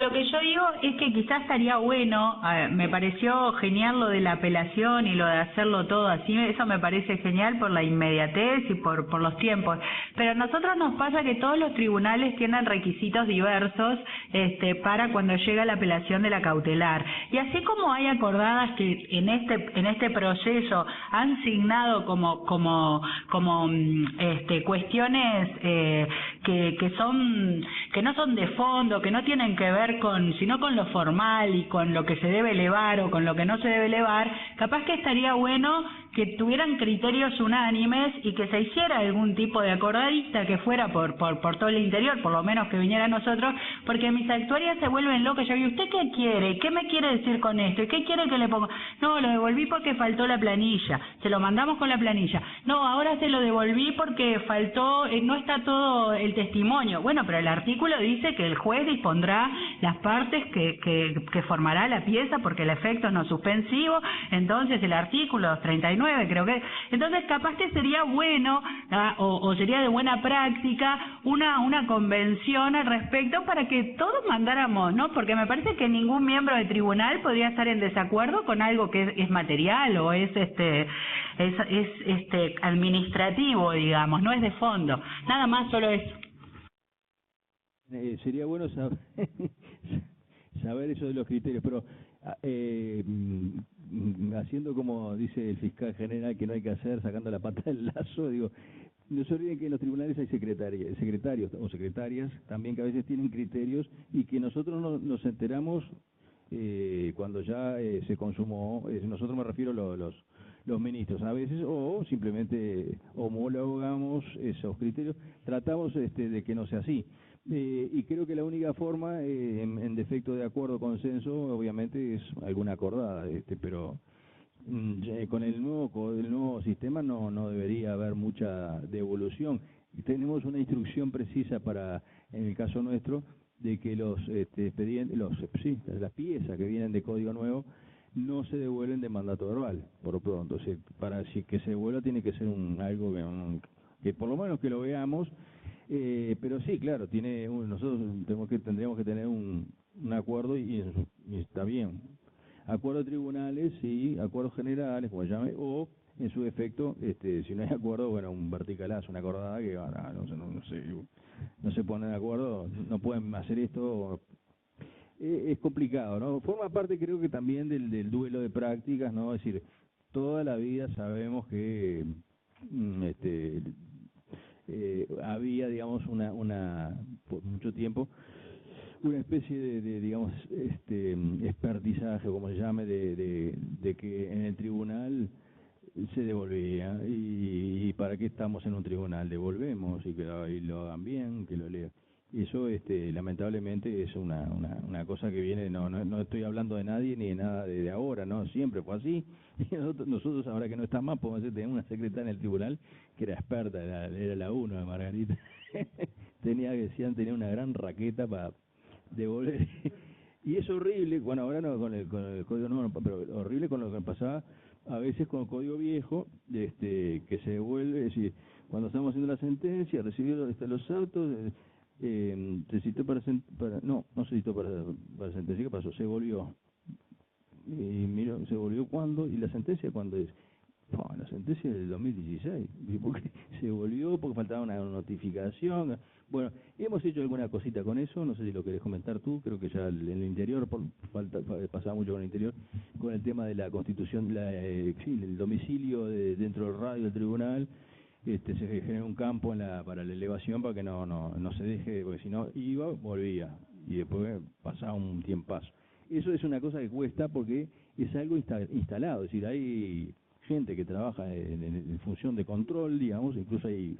[SPEAKER 8] Lo que yo digo es que quizás estaría bueno, me pareció genial lo de la apelación y lo de hacerlo todo así, eso me parece genial por la inmediatez y por los tiempos, pero a nosotros nos pasa que todos los tribunales tienen requisitos diversos para cuando llega la apelación de la cautelar, y así como hay acordadas que en este proceso han signado como cuestiones que no son de fondo, que no tienen que ver sino con lo formal y con lo que se debe elevar o con lo que no se debe elevar, capaz que estaría bueno que tuvieran criterios unánimes y que se hiciera algún tipo de acordadita que fuera por todo el interior, por lo menos que viniera a nosotros, porque mis actuarias se vuelven locas. Yo digo, ¿usted qué quiere? ¿Qué me quiere decir con esto? ¿Y qué quiere que le ponga? No, lo devolví porque faltó la planilla, se lo mandamos con la planilla. No, ahora se lo devolví porque faltó, no está todo el testimonio. Bueno, pero el artículo dice que el juez dispondrá las partes que formará la pieza porque el efecto no suspensivo, entonces el artículo 39 creo que, entonces capaz que sería bueno o sería de buena práctica una convención al respecto para que todos mandáramos, ¿no? Porque me parece que ningún miembro del tribunal podría estar en desacuerdo con algo que es material o es administrativo, digamos, no es de fondo, nada más, solo eso.
[SPEAKER 1] Sería bueno saber eso de los criterios, pero haciendo como dice el fiscal general que no hay que hacer, sacando la pata del lazo, digo, no se olviden que en los tribunales hay secretarios o secretarias también que a veces tienen criterios y que nosotros nos enteramos cuando ya se consumó, nosotros me refiero a los ministros a veces, o simplemente homologamos esos criterios, tratamos de que no sea así. Y creo que la única forma, en defecto de acuerdo, consenso, obviamente es alguna acordada, pero con el nuevo sistema no debería haber mucha devolución. Tenemos una instrucción precisa para, en el caso nuestro, de que los expedientes, las piezas que vienen de código nuevo no se devuelven de mandato verbal, por lo pronto. Para que se devuelva tiene que ser algo que por lo menos que lo veamos. Pero sí, claro, nosotros tendríamos que tener un acuerdo y está bien. Acuerdo de tribunales, sí, acuerdos generales, como se llame, o en su defecto, si no hay acuerdo, bueno, un verticalazo, una acordada que no se ponen de acuerdo, no pueden hacer esto. Es complicado, ¿no? Forma parte, creo que también del duelo de prácticas, ¿no? Es decir, toda la vida sabemos que había, digamos, por mucho tiempo, una especie de digamos, expertizaje, como se llame, de que en el tribunal se devolvía, y para qué estamos en un tribunal, devolvemos, y que lo hagan bien, que lo lean. Eso, lamentablemente, es una cosa que viene, no estoy hablando de nadie ni de nada de ahora, ¿no? Siempre fue así. Y nosotros ahora que no está más, podemos decir, tenemos una secretaria en el tribunal que era experta, era la uno de Margarita. Tenía una gran raqueta para devolver. Y es horrible, bueno, ahora no con el código nuevo, pero horrible con lo que pasaba a veces con el código viejo, que se devuelve, es decir, cuando estamos haciendo la sentencia, recibió los autos, se citó no se citó para sentencia, ¿qué pasó? Se volvió. Y mira, ¿se volvió cuándo? ¿Y la sentencia cuándo es? La sentencia es del 2016, porque se volvió porque faltaba una notificación. Bueno, hemos hecho alguna cosita con eso, no sé si lo querés comentar tú, creo que ya en el interior, pasaba mucho con el interior, con el tema de la constitución, el domicilio dentro del radio del tribunal, se genera un campo para la elevación para que no se deje, porque si no iba, volvía, y después pasaba un tiempazo. Eso es una cosa que cuesta porque es algo instalado, es decir, hay gente que trabaja en función de control, digamos, incluso hay